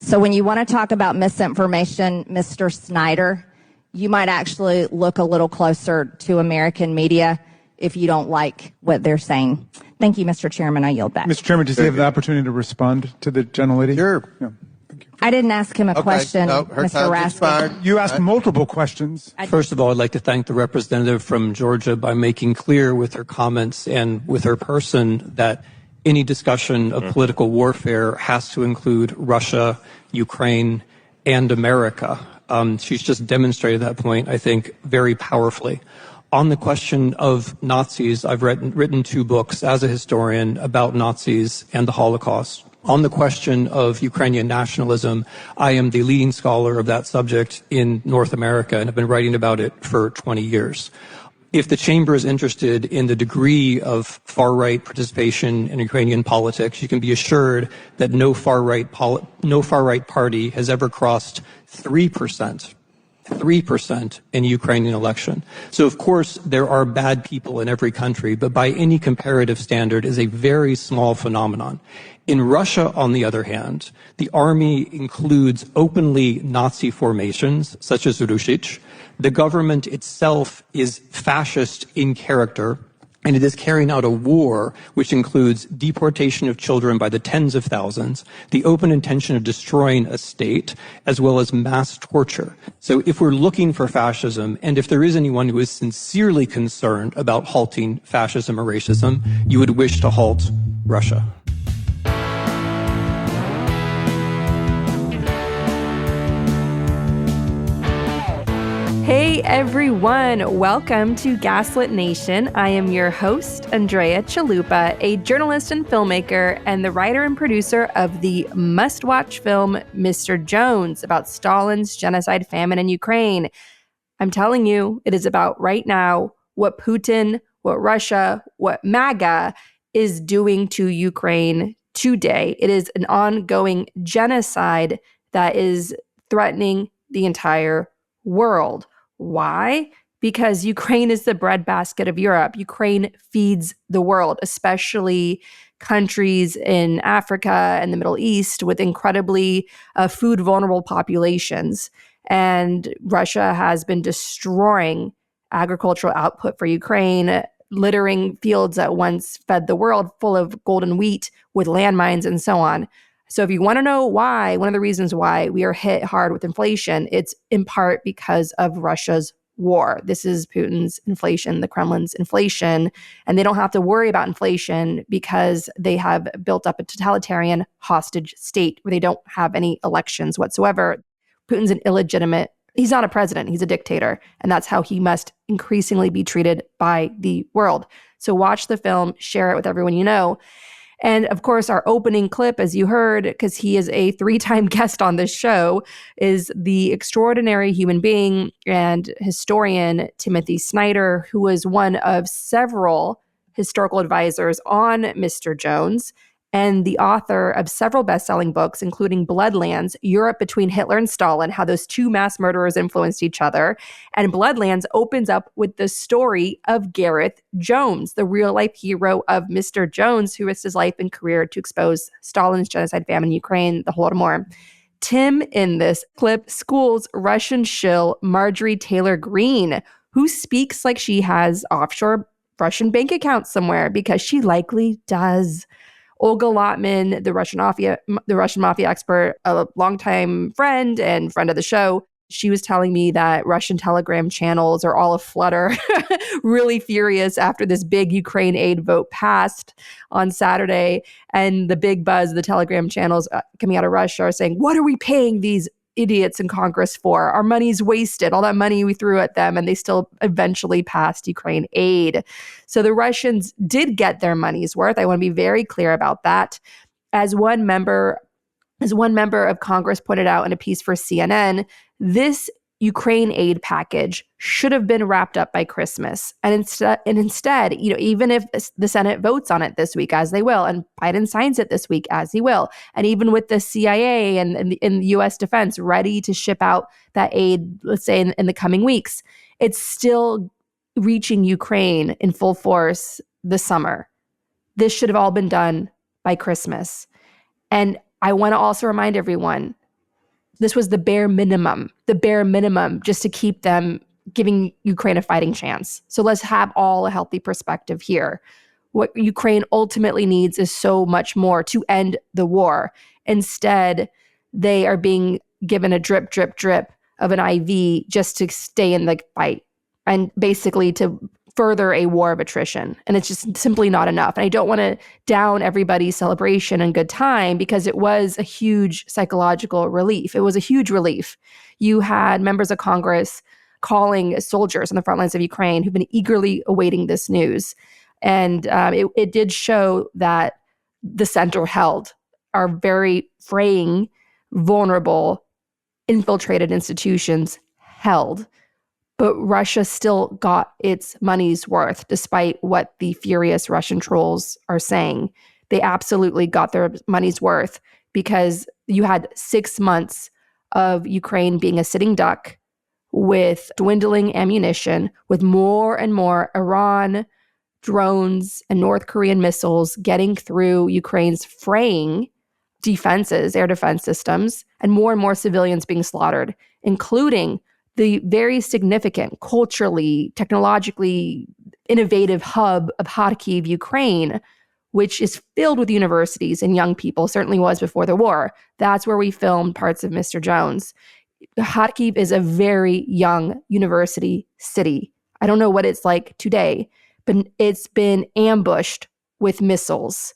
So when you want to talk about misinformation, Mr. Snyder, you might actually look a little closer to American media if you don't like what they're saying. Thank you, Mr. Chairman. I yield back. Mr. Chairman, does he have the opportunity to respond to the gentlelady? Sure. Yeah. Thank you. I didn't ask him a question, No, her Mr. time's Raskin. expired. You asked multiple questions. First of all, I'd like to thank the representative from Georgia by making clear with her comments and with her person that any discussion of political warfare has to include Russia, Ukraine, and America. She's just demonstrated that point, I think, very powerfully. On the question of Nazis, I've written 2 books as a historian about Nazis and the Holocaust. On the question of Ukrainian nationalism, I am the leading scholar of that subject in North America and have been writing about it for 20 years. If the chamber is interested in the degree of far-right participation in Ukrainian politics, you can be assured that no far-right party has ever crossed 3% in Ukrainian election. So, of course, there are bad people in every country, but by any comparative standard is a very small phenomenon. In Russia, on the other hand, the army includes openly Nazi formations, such as Rushich. The government itself is fascist in character, and it is carrying out a war which includes deportation of children by the tens of thousands, the open intention of destroying a state, as well as mass torture. So if we're looking for fascism, and if there is anyone who is sincerely concerned about halting fascism or racism, you would wish to halt Russia. Hey everyone, welcome to Gaslit Nation. I am your host, Andrea Chalupa, a journalist and filmmaker and the writer and producer of the must-watch film Mr. Jones about Stalin's genocide famine in Ukraine. I'm telling you, it is about right now what Putin, what Russia, what MAGA is doing to Ukraine today. It is an ongoing genocide that is threatening the entire world. Why? Because Ukraine is the breadbasket of Europe. Ukraine feeds the world, especially countries in Africa and the Middle East with incredibly food vulnerable populations. And Russia has been destroying agricultural output for Ukraine, littering fields that once fed the world full of golden wheat with landmines and so on. So if you want to know why, one of the reasons why we are hit hard with inflation, it's in part because of Russia's war. This is Putin's inflation, the Kremlin's inflation, and they don't have to worry about inflation because they have built up a totalitarian hostage state where they don't have any elections whatsoever. Putin's an illegitimate, he's not a president, he's a dictator, and that's how he must increasingly be treated by the world. So watch the film, share it with everyone you know. And of course, our opening clip, as you heard, because he is a 3-time guest on this show, is the extraordinary human being and historian Timothy Snyder, who was one of several historical advisors on Mr. Jones and the author of several best-selling books, including Bloodlands, Europe Between Hitler and Stalin, how those two mass murderers influenced each other. And Bloodlands opens up with the story of Gareth Jones, the real-life hero of Mr. Jones, who risked his life and career to expose Stalin's genocide famine in Ukraine, the Holodomor. Tim, in this clip, schools Russian shill Marjorie Taylor Greene, who speaks like she has offshore Russian bank accounts somewhere, because she likely does. Olga Lotman, the Russian mafia expert, a longtime friend and friend of the show, she was telling me that Russian Telegram channels are all aflutter, really furious after this big Ukraine aid vote passed on Saturday. And the big buzz of the Telegram channels coming out of Russia are saying, what are we paying these idiots in Congress for? Our money's wasted. All that money we threw at them, and they still eventually passed Ukraine aid. So the Russians did get their money's worth. I want to be very clear about that. As one member of Congress pointed out in a piece for CNN, this Ukraine aid package should have been wrapped up by Christmas. And instead, even if the Senate votes on it this week, as they will, and Biden signs it this week, as he will, and even with the CIA and the U.S. defense ready to ship out that aid, let's say in the coming weeks, it's still reaching Ukraine in full force this summer. This should have all been done by Christmas. And I want to also remind everyone, This was the bare minimum just to keep them giving Ukraine a fighting chance. So let's have all a healthy perspective here. What Ukraine ultimately needs is so much more to end the war. Instead, they are being given a drip, drip, drip of an IV just to stay in the fight and basically to further a war of attrition. And it's just simply not enough. And I don't want to down everybody's celebration and good time, because it was a huge psychological relief. It was a huge relief. You had members of Congress calling soldiers on the front lines of Ukraine who've been eagerly awaiting this news. And it did show that the center held, our very fraying, vulnerable, infiltrated institutions held. But Russia still got its money's worth, despite what the furious Russian trolls are saying. They absolutely got their money's worth, because you had 6 months of Ukraine being a sitting duck with dwindling ammunition, with more and more Iran drones and North Korean missiles getting through Ukraine's fraying defenses, air defense systems, and more civilians being slaughtered, including the very significant, culturally, technologically innovative hub of Kharkiv, Ukraine, which is filled with universities and young people, certainly was before the war. That's where we filmed parts of Mr. Jones. Kharkiv is a very young university city. I don't know what it's like today, but it's been ambushed with missiles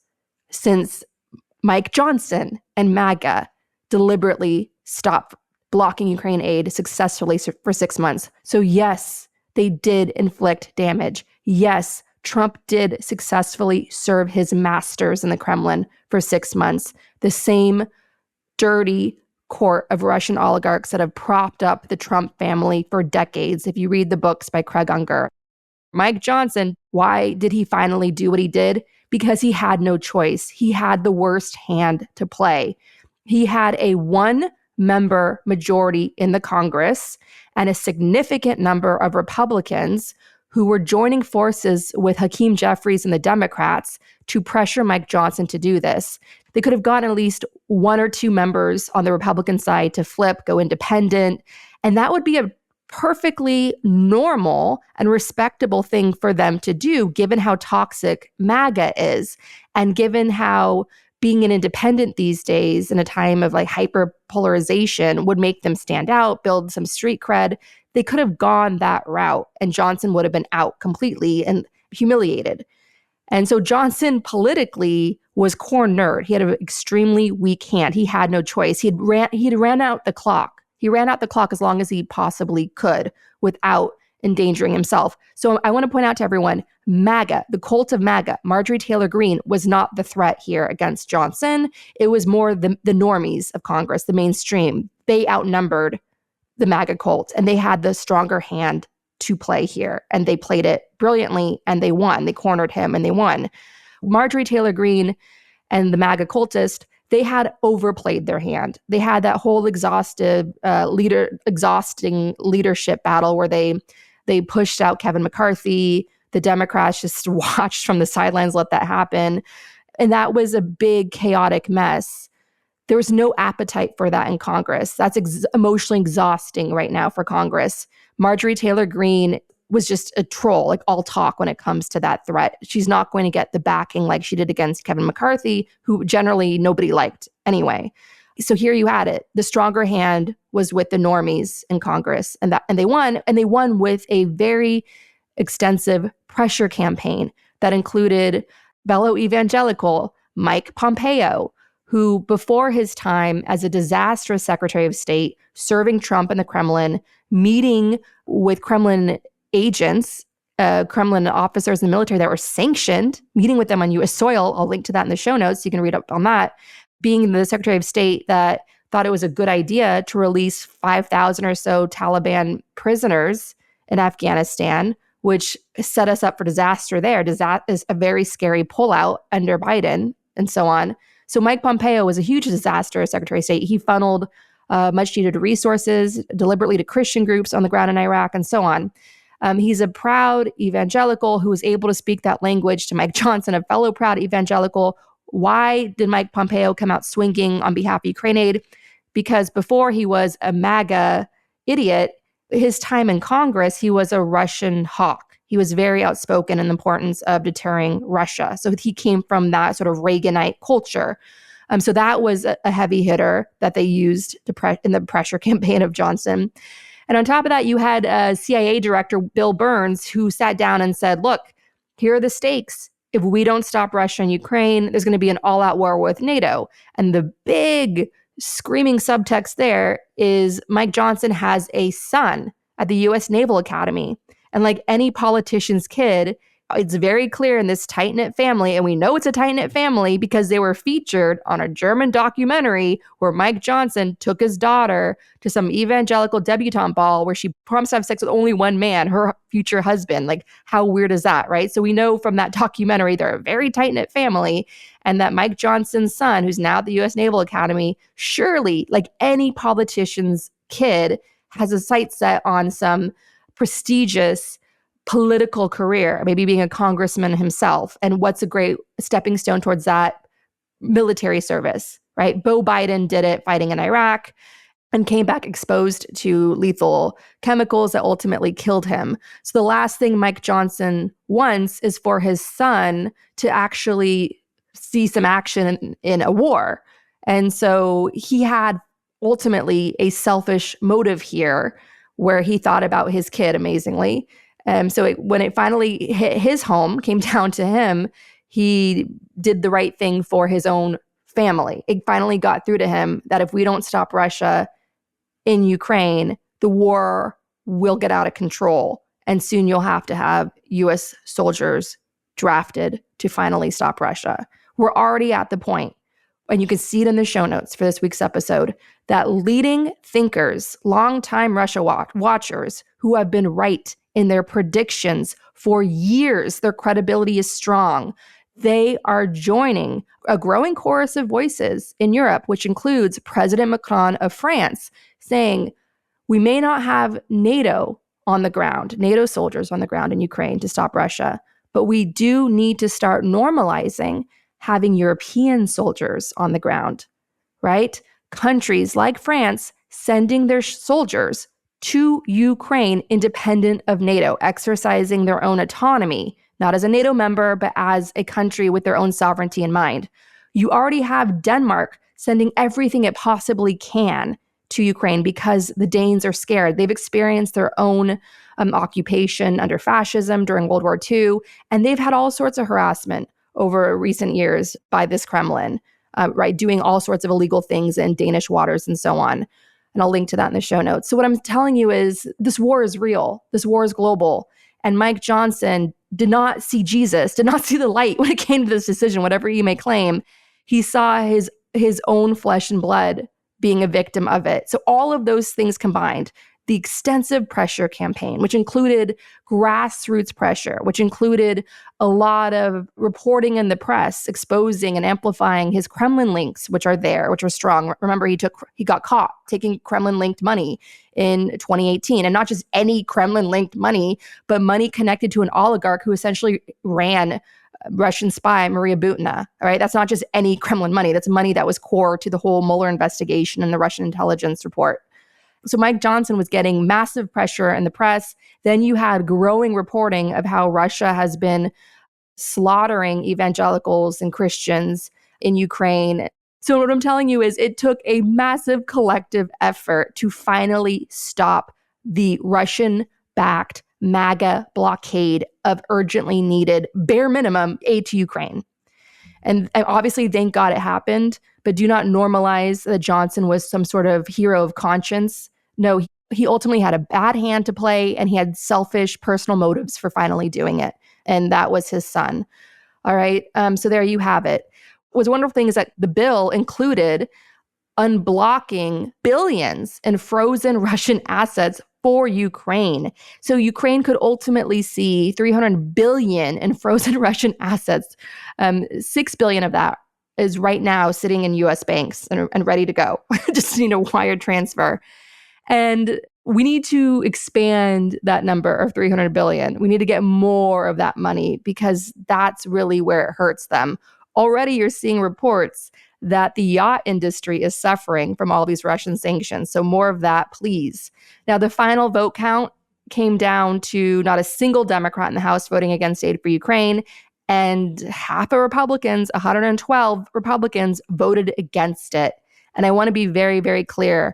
since Mike Johnson and MAGA deliberately stopped blocking Ukraine aid successfully for 6 months. So yes, they did inflict damage. Yes, Trump did successfully serve his masters in the Kremlin for 6 months. The same dirty court of Russian oligarchs that have propped up the Trump family for decades. If you read the books by Craig Unger. Mike Johnson, why did he finally do what he did? Because he had no choice. He had the worst hand to play. He had a one-member majority in the Congress and a significant number of Republicans who were joining forces with Hakeem Jeffries and the Democrats to pressure Mike Johnson to do this. They could have gotten at least 1 or 2 members on the Republican side to flip, go independent, and that would be a perfectly normal and respectable thing for them to do, given how toxic MAGA is, and given how being an independent these days in a time of like hyper polarization would make them stand out, build some street cred. They could have gone that route, and Johnson would have been out completely and humiliated. And so Johnson politically was cornered. He had an extremely weak hand. He had no choice. He'd ran out the clock. He ran out the clock as long as he possibly could without endangering himself. So I want to point out to everyone, MAGA, the cult of MAGA, Marjorie Taylor Greene, was not the threat here against Johnson. It was more the normies of Congress, the mainstream. They outnumbered the MAGA cult, and they had the stronger hand to play here. And they played it brilliantly, and they won. They cornered him, and they won. Marjorie Taylor Greene and the MAGA cultist, they had overplayed their hand. They had that whole exhausting leadership battle where they pushed out Kevin McCarthy. The Democrats just watched from the sidelines, let that happen. And that was a big, chaotic mess. There was no appetite for that in Congress. That's emotionally exhausting right now for Congress. Marjorie Taylor Greene was just a troll, like all talk when it comes to that threat. She's not going to get the backing like she did against Kevin McCarthy, who generally nobody liked anyway. So here you had it. The stronger hand was with the normies in Congress, and they won with a very extensive pressure campaign that included fellow evangelical Mike Pompeo, who before his time as a disastrous Secretary of State, serving Trump in the Kremlin, meeting with Kremlin agents, Kremlin officers in the military that were sanctioned, meeting with them on U.S. soil. I'll link to that in the show notes. You can read up on that. Being the Secretary of State that thought it was a good idea to release 5,000 or so Taliban prisoners in Afghanistan, which set us up for disaster there. That is a very scary pullout under Biden and so on. So Mike Pompeo was a huge disaster as Secretary of State. He funneled much needed resources deliberately to Christian groups on the ground in Iraq and so on. He's a proud evangelical who was able to speak that language to Mike Johnson, a fellow proud evangelical. Why did Mike Pompeo come out swinging on behalf of Ukraine aid? because before he was a MAGA idiot, his time in Congress, he was a Russian hawk. He was very outspoken in the importance of deterring Russia. So he came from that sort of Reaganite culture. So that was a heavy hitter that they used in the pressure campaign of Johnson. And on top of that, you had CIA Director Bill Burns, who sat down and said, look, here are the stakes. If we don't stop Russia and Ukraine, there's going to be an all-out war with NATO. And the big screaming subtext there is Mike Johnson has a son at the U.S. Naval Academy. And like any politician's kid, it's very clear in this tight-knit family, and we know it's a tight-knit family because they were featured on a German documentary where Mike Johnson took his daughter to some evangelical debutante ball where she promised to have sex with only one man, her future husband. Like, how weird is that, right? So we know from that documentary they're a very tight-knit family, and that Mike Johnson's son, who's now at the U.S. Naval Academy, surely, like any politician's kid, has a sight set on some prestigious political career, maybe being a congressman himself. And what's a great stepping stone towards that? Military service, right? Beau Biden did it fighting in Iraq and came back exposed to lethal chemicals that ultimately killed him. So the last thing Mike Johnson wants is for his son to actually see some action in a war. And so he had ultimately a selfish motive here where he thought about his kid amazingly. So when it finally hit his home, came down to him, he did the right thing for his own family. It finally got through to him that if we don't stop Russia in Ukraine, the war will get out of control. And soon you'll have to have U.S. soldiers drafted to finally stop Russia. We're already at the point, and you can see it in the show notes for this week's episode, that leading thinkers, longtime Russia watchers who have been right in their predictions for years, their credibility is strong. They are joining a growing chorus of voices in Europe, which includes President Macron of France, saying, we may not have NATO on the ground, NATO soldiers on the ground in Ukraine to stop Russia, but we do need to start normalizing having European soldiers on the ground, right? Countries like France sending their soldiers to Ukraine independent of NATO, exercising their own autonomy, not as a NATO member, but as a country with their own sovereignty in mind. You already have Denmark sending everything it possibly can to Ukraine because the Danes are scared. They've experienced their own occupation under fascism during World War II, and they've had all sorts of harassment over recent years by this Kremlin, right, doing all sorts of illegal things in Danish waters and so on. And I'll link to that in the show notes. So what I'm telling you is this war is real. This war is global. And Mike Johnson did not see Jesus, did not see the light when it came to this decision, whatever you may claim. He saw his own flesh and blood being a victim of it. So all of those things combined, the extensive pressure campaign, which included grassroots pressure, which included a lot of reporting in the press, exposing and amplifying his Kremlin links, which are there, which are strong. Remember, he got caught taking Kremlin-linked money in 2018, and not just any Kremlin-linked money, but money connected to an oligarch who essentially ran Russian spy Maria Butina. All right, that's not just any Kremlin money. That's money that was core to the whole Mueller investigation and the Russian intelligence report. So Mike Johnson was getting massive pressure in the press. Then you had growing reporting of how Russia has been slaughtering evangelicals and Christians in Ukraine. So what I'm telling you is it took a massive collective effort to finally stop the Russian-backed MAGA blockade of urgently needed, bare minimum, aid to Ukraine. And obviously, thank God it happened, but do not normalize that Johnson was some sort of hero of conscience. No, he ultimately had a bad hand to play, and he had selfish personal motives for finally doing it. And that was his son. All right. So there you have it. What's wonderful thing is that the bill included unblocking billions in frozen Russian assets for Ukraine. So Ukraine could ultimately see $300 billion in frozen Russian assets. $6 billion of that is right now sitting in U.S. banks and ready to go. Just wire transfer. And we need to expand that number of $300 billion. We need to get more of that money because that's really where it hurts them. Already you're seeing reports that the yacht industry is suffering from all these Russian sanctions. So more of that, please. Now, the final vote count came down to not a single Democrat in the House voting against aid for Ukraine, and half of Republicans, 112 Republicans, voted against it. And I want to be very, very clear.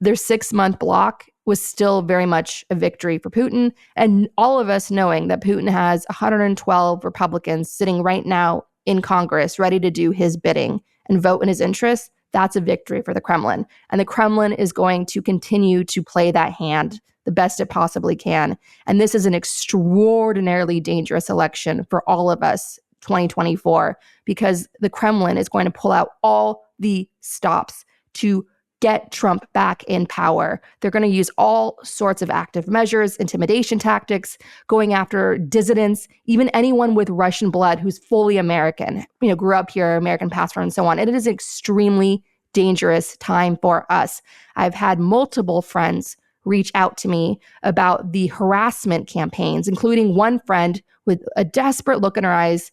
Their 6-month block was still very much a victory for Putin. And all of us knowing that Putin has 112 Republicans sitting right now in Congress ready to do his bidding and vote in his interests, that's a victory for the Kremlin. And the Kremlin is going to continue to play that hand the best it possibly can. And this is an extraordinarily dangerous election for all of us, 2024, because the Kremlin is going to pull out all the stops to get Trump back in power. They're going to use all sorts of active measures, intimidation tactics, going after dissidents, even anyone with Russian blood who's fully American, grew up here, American passport, and so on. And it is an extremely dangerous time for us. I've had multiple friends reach out to me about the harassment campaigns, including one friend with a desperate look in her eyes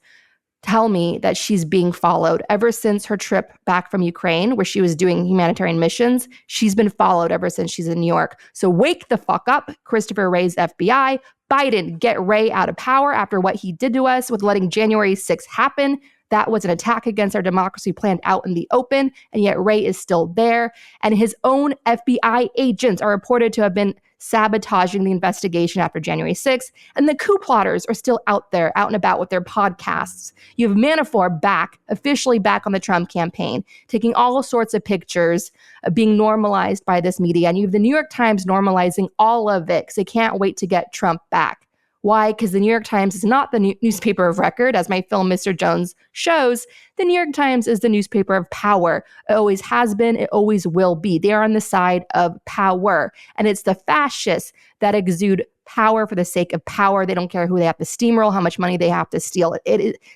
tell me that she's being followed ever since her trip back from Ukraine, where she was doing humanitarian missions. She's been followed ever since she's in New York. So wake the fuck up, Christopher Wray's FBI. Biden, get Wray out of power after what he did to us with letting January 6th happen. That was an attack against our democracy planned out in the open, and yet Wray is still there. And his own FBI agents are reported to have been sabotaging the investigation after January 6th. And the coup plotters are still out there, out and about with their podcasts. You have Manafort back, officially back on the Trump campaign, taking all sorts of pictures, being normalized by this media. And you have the New York Times normalizing all of it because they can't wait to get Trump back. Why? Because the New York Times is not the newspaper of record, as my film Mr. Jones shows. The New York Times is the newspaper of power. It always has been. It always will be. They are on the side of power. And it's the fascists that exude power for the sake of power. They don't care who they have to steamroll, how much money they have to steal.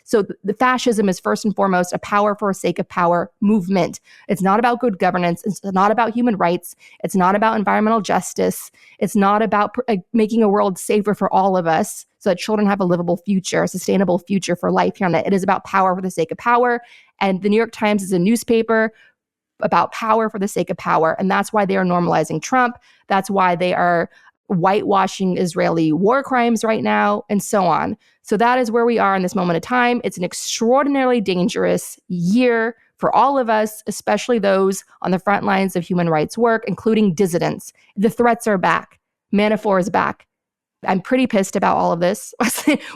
So the fascism is first and foremost a power for the sake of power movement. It's not about good governance. It's not about human rights. It's not about environmental justice. It's not about making a world safer for all of us so that children have a livable future, a sustainable future for life here on it. It is about power for the sake of power. And the New York Times is a newspaper about power for the sake of power. And that's why they are normalizing Trump. That's why they are whitewashing Israeli war crimes right now, and so on. So that is where we are in this moment of time. It's an extraordinarily dangerous year for all of us, especially those on the front lines of human rights work, including dissidents. The threats are back. Manafort is back. I'm pretty pissed about all of this,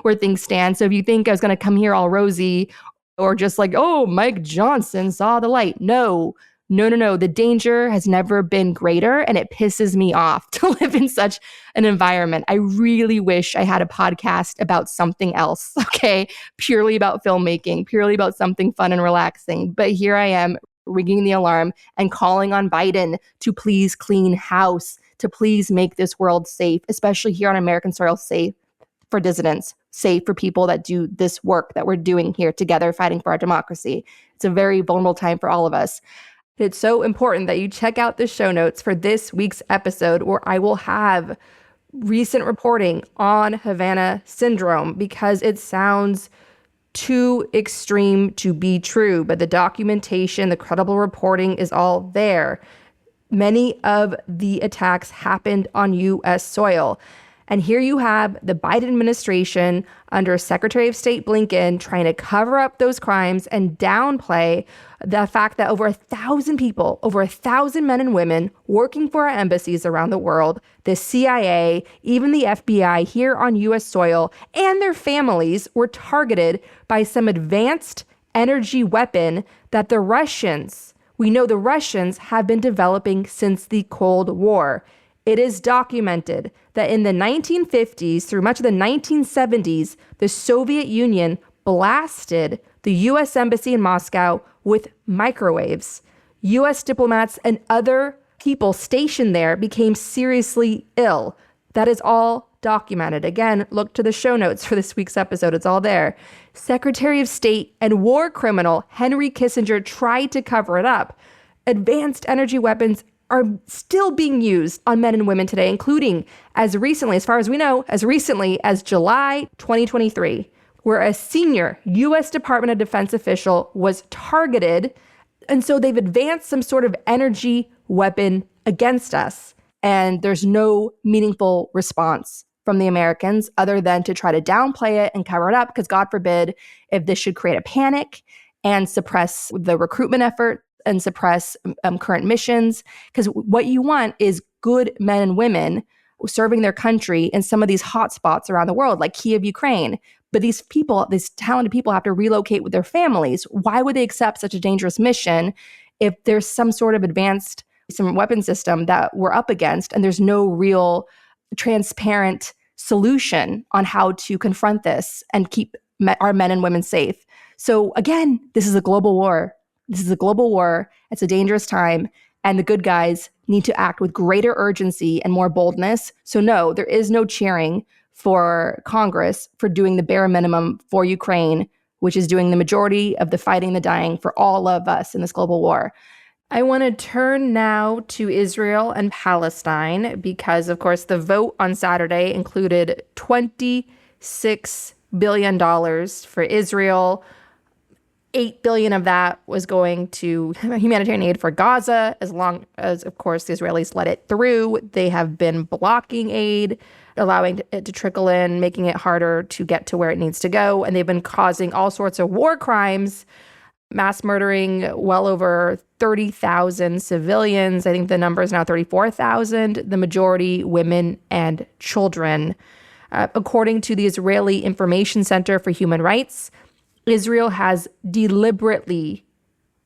where things stand. So if you think I was going to come here all rosy or just like, oh, Mike Johnson saw the light. No. The danger has never been greater, and it pisses me off to live in such an environment. I really wish I had a podcast about something else, okay? Purely about filmmaking, purely about something fun and relaxing. But here I am ringing the alarm and calling on Biden to please clean house, to please make this world safe, especially here on American soil, safe for dissidents, safe for people that do this work that we're doing here together, fighting for our democracy. It's a very vulnerable time for all of us. It's so important that you check out the show notes for this week's episode, where I will have recent reporting on Havana syndrome, because it sounds too extreme to be true. But the documentation, the credible reporting is all there. Many of the attacks happened on U.S. soil. And here you have the Biden administration under Secretary of State Blinken trying to cover up those crimes and downplay the fact that over 1,000 people, over 1,000 men and women working for our embassies around the world, the CIA, even the FBI here on U.S. soil, and their families were targeted by some advanced energy weapon that the Russians, we know the Russians have been developing since the Cold War. It is documented that in the 1950s through much of the 1970s, the Soviet Union blasted the U.S. Embassy in Moscow with microwaves. U.S. diplomats and other people stationed there became seriously ill. That is all documented. Again, look to the show notes for this week's episode. It's all there. Secretary of State and war criminal Henry Kissinger tried to cover it up. Advanced energy weapons are still being used on men and women today, including as recently, as far as we know, as recently as July 2023, where a senior U.S. Department of Defense official was targeted And so they've advanced some sort of energy weapon against us. And there's no meaningful response from the Americans other than to try to downplay it and cover it up, because God forbid if this should create a panic and suppress the recruitment effort and suppress current missions. Because what you want is good men and women serving their country in some of these hot spots around the world, like Kiev, Ukraine. But these people, these talented people, have to relocate with their families. Why would they accept such a dangerous mission if there's some sort of advanced weapon system that we're up against and there's no real transparent solution on how to confront this and keep our men and women safe? So again, this is a global war. This is a global war. It's a dangerous time. And the good guys need to act with greater urgency and more boldness. So no, there is no cheering for Congress for doing the bare minimum for Ukraine, which is doing the majority of the fighting, the dying for all of us in this global war. I want to turn now to Israel and Palestine because, of course, the vote on Saturday included $26 billion for Israel. $8 billion of that was going to humanitarian aid for Gaza, as long as, of course, the Israelis let it through. They have been blocking aid, allowing it to trickle in, making it harder to get to where it needs to go. And they've been causing all sorts of war crimes, mass murdering well over 30,000 civilians. I think the number is now 34,000, the majority women and children. According to the Israeli Information Center for Human Rights, Israel has deliberately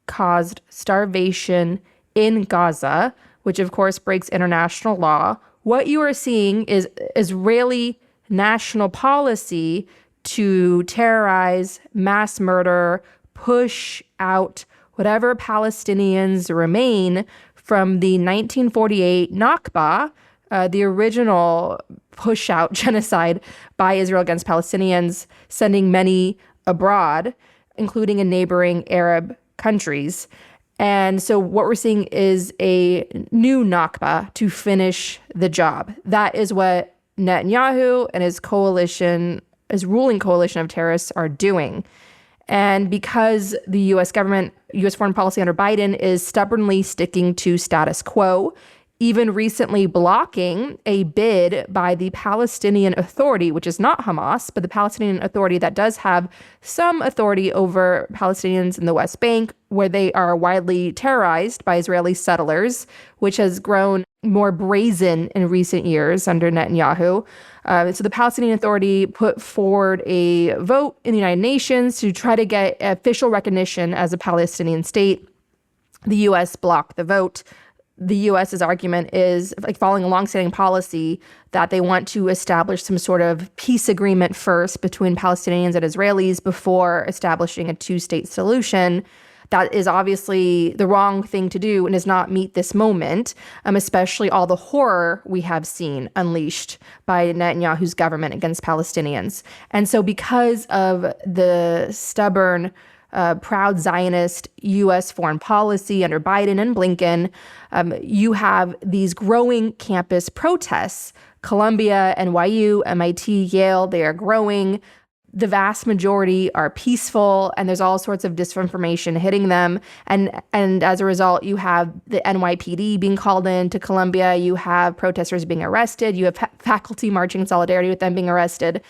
caused starvation in Gaza, which of course breaks international law. What you are seeing is Israeli national policy to terrorize, mass murder, push out whatever Palestinians remain from the 1948 Nakba, the original push-out genocide by Israel against Palestinians, sending many abroad, including in neighboring Arab countries. And so what we're seeing is a new Nakba to finish the job. That is what Netanyahu and his coalition, his ruling coalition of terrorists are doing. And because the U.S. government, U.S. foreign policy under Biden is stubbornly sticking to status quo, even recently blocking a bid by the Palestinian Authority, which is not Hamas, but the Palestinian Authority that does have some authority over Palestinians in the West Bank, where they are widely terrorized by Israeli settlers, which has grown more brazen in recent years under Netanyahu. So the Palestinian Authority put forward a vote in the United Nations to try to get official recognition as a Palestinian state. The U.S. blocked the vote. The U.S.'s argument is, like, following a longstanding policy that they want to establish some sort of peace agreement first between Palestinians and Israelis before establishing a two-state solution. That is obviously the wrong thing to do and does not meet this moment, especially all the horror we have seen unleashed by Netanyahu's government against Palestinians. And so because of the stubborn, proud Zionist U.S. foreign policy under Biden and Blinken, you have these growing campus protests. Columbia, NYU, MIT, Yale, they are growing. The vast majority are peaceful, and there's all sorts of disinformation hitting them. And as a result, you have the NYPD being called in to Columbia. You have protesters being arrested. You have faculty marching in solidarity with them being arrested.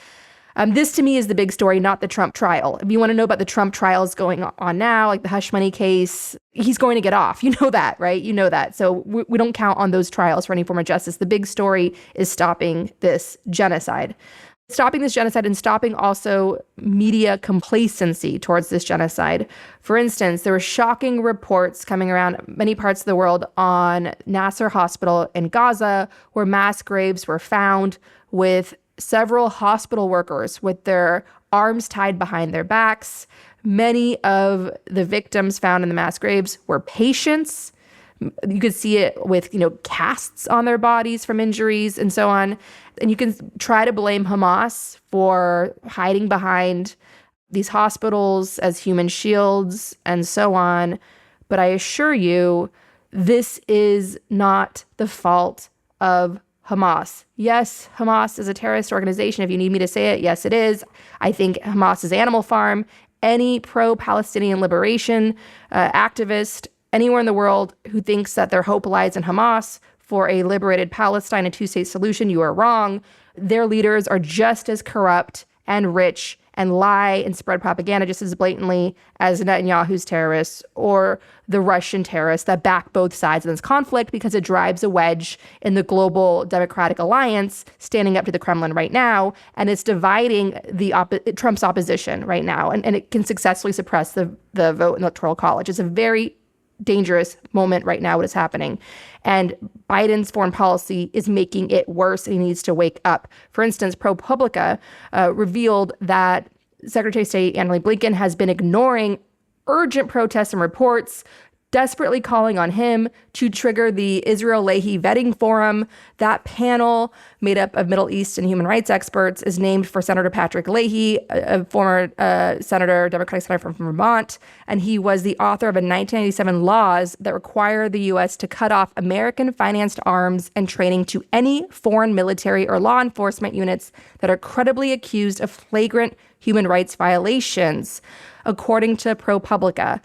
This, to me, is the big story, not the Trump trial. If you want to know about the Trump trials going on now, like the hush money case, he's going to get off. You know that, right? You know that. So we don't count on those trials for any form of justice. The big story is stopping this genocide. Stopping this genocide and stopping also media complacency towards this genocide. For instance, there were shocking reports coming around many parts of the world on Nasser Hospital in Gaza, where mass graves were found with several hospital workers with their arms tied behind their backs. Many of the victims found in the mass graves were patients. You could see it with, casts on their bodies from injuries and so on. And you can try to blame Hamas for hiding behind these hospitals as human shields and so on. But I assure you, this is not the fault of Hamas. Yes, Hamas is a terrorist organization. If you need me to say it, yes, it is. I think Hamas is Animal Farm, any pro-Palestinian liberation activist anywhere in the world who thinks that their hope lies in Hamas for a liberated Palestine, a two-state solution, you are wrong. Their leaders are just as corrupt and rich and lie and spread propaganda just as blatantly as Netanyahu's terrorists or the Russian terrorists that back both sides of this conflict, because it drives a wedge in the global democratic alliance standing up to the Kremlin right now, and it's dividing Trump's opposition right now, and it can successfully suppress the vote in the Electoral College. It's a very dangerous moment right now, what is happening. And Biden's foreign policy is making it worse, and he needs to wake up. For instance, ProPublica revealed that Secretary of State Antony Blinken has been ignoring urgent protests and reports, desperately calling on him to trigger the Israel Leahy vetting forum. That panel, made up of Middle East and human rights experts, is named for Senator Patrick Leahy, a former Democratic senator from Vermont. And he was the author of a 1997 laws that require the U.S. to cut off American-financed arms and training to any foreign military or law enforcement units that are credibly accused of flagrant human rights violations, according to ProPublica.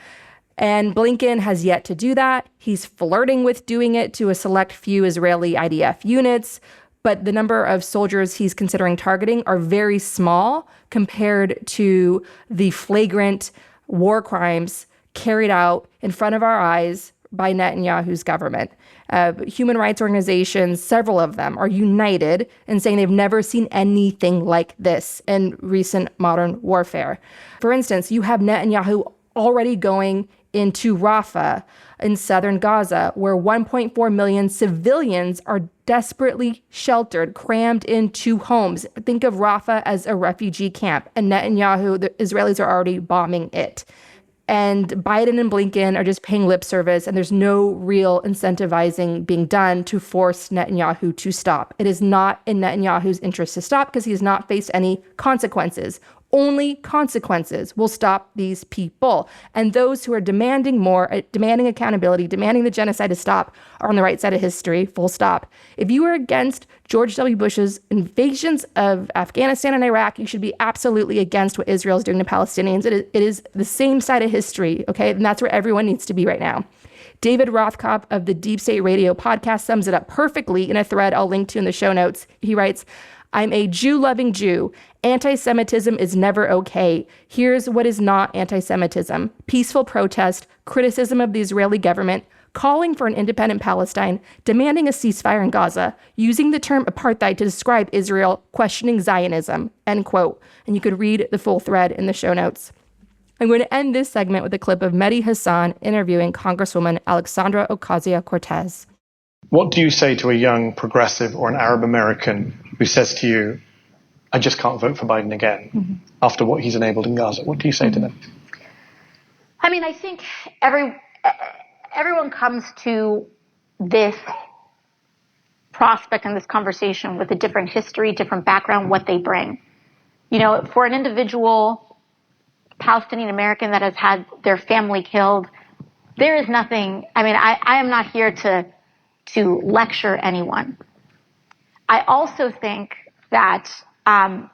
And Blinken has yet to do that. He's flirting with doing it to a select few Israeli IDF units, but the number of soldiers he's considering targeting are very small compared to the flagrant war crimes carried out in front of our eyes by Netanyahu's government. Human rights organizations, several of them, are united in saying they've never seen anything like this in recent modern warfare. For instance, you have Netanyahu already going into Rafah in southern Gaza, where 1.4 million civilians are desperately sheltered, crammed into homes. Think of Rafah as a refugee camp, and Netanyahu, the Israelis are already bombing it. And Biden and Blinken are just paying lip service, and there's no real incentivizing being done to force Netanyahu to stop. It is not in Netanyahu's interest to stop because he has not faced any consequences. Only consequences will stop these people. And those who are demanding more, demanding accountability, demanding the genocide to stop, are on the right side of history, full stop. If you are against George W. Bush's invasions of Afghanistan and Iraq, you should be absolutely against what Israel is doing to Palestinians. It is the same side of history, okay? And that's where everyone needs to be right now. David Rothkopf of the Deep State Radio podcast sums it up perfectly in a thread I'll link to in the show notes. He writes, "I'm a Jew-loving Jew. Anti-Semitism is never okay. Here's what is not anti-Semitism: peaceful protest, criticism of the Israeli government, calling for an independent Palestine, demanding a ceasefire in Gaza, using the term apartheid to describe Israel, questioning Zionism," end quote. And you could read the full thread in the show notes. I'm going to end this segment with a clip of Mehdi Hasan interviewing Congresswoman Alexandra Ocasio-Cortez. What do you say to a young progressive or an Arab American who says to you, "I just can't vote for Biden again," after what he's enabled in Gaza? What do you say to them? I mean, I think everyone comes to this prospect and this conversation with a different history, different background, what they bring. You know, for an individual Palestinian American that has had their family killed, there is nothing. I mean, I am not here to lecture anyone. I also think that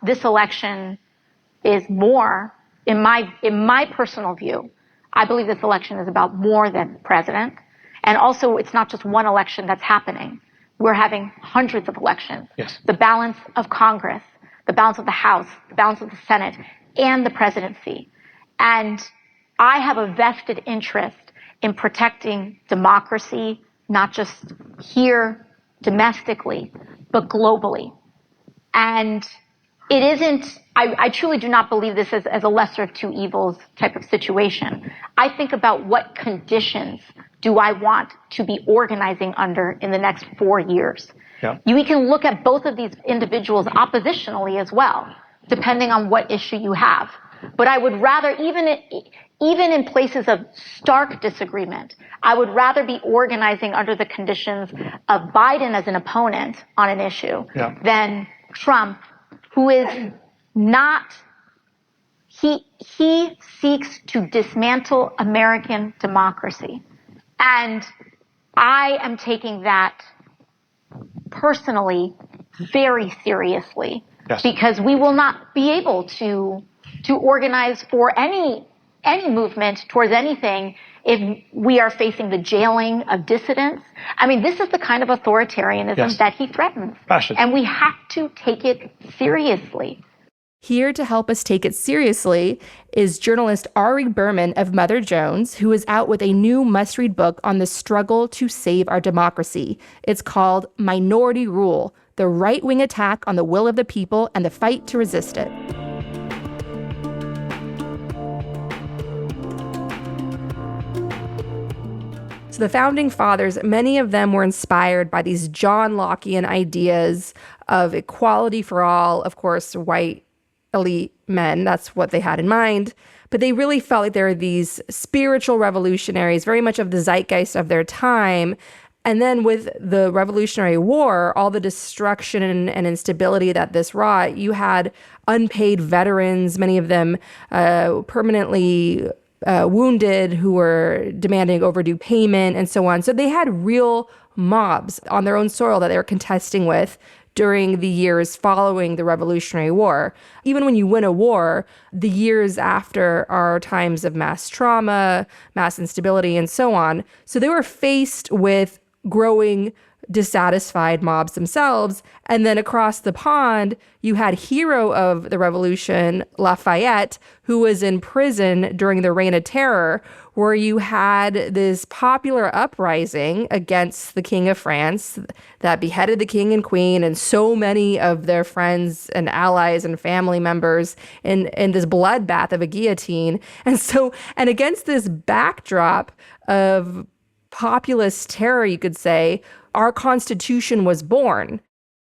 this election is more, in my personal view, I believe this election is about more than president. And also, it's not just one election that's happening. We're having hundreds of elections. Yes. The balance of Congress, the balance of the House, the balance of the Senate, and the presidency. And I have a vested interest in protecting democracy, not just here domestically, but globally. And it isn't, I truly do not believe this as a lesser of two evils type of situation. I think about what conditions do I want to be organizing under in the next 4 years. Yeah. We can look at both of these individuals oppositionally as well, depending on what issue you have. But I would rather, even in places of stark disagreement, I would rather be organizing under the conditions of Biden as an opponent on an issue than Trump, who is not, he seeks to dismantle American democracy. And I am taking that personally very seriously, because we will not be able to to organize for any movement towards anything if we are facing the jailing of dissidents. I mean, this is the kind of authoritarianism that he threatens. Fascist. And we have to take it seriously. Here to help us take it seriously is journalist Ari Berman of Mother Jones, who is out with a new must-read book on the struggle to save our democracy. It's called Minority Rule: The Right-Wing Attack on the Will of the People and the Fight to Resist It. So the founding fathers, many of them were inspired by these John Lockean ideas of equality for all, of course, white elite men. That's what they had in mind. But they really felt like they were these spiritual revolutionaries, very much of the zeitgeist of their time. And then with the Revolutionary War, all the destruction and instability that this wrought, you had unpaid veterans, many of them permanently wounded, who were demanding overdue payment and so on. So they had real mobs on their own soil that they were contesting with during the years following the Revolutionary War. Even when you win a war, the years after are times of mass trauma, mass instability, and so on. So they were faced with growing dissatisfied mobs themselves. And then across the pond, you had hero of the revolution, Lafayette, who was in prison during the Reign of Terror, where you had this popular uprising against the King of France that beheaded the king and queen and so many of their friends and allies and family members in this bloodbath of a guillotine. And against this backdrop of populist terror, you could say, our Constitution was born.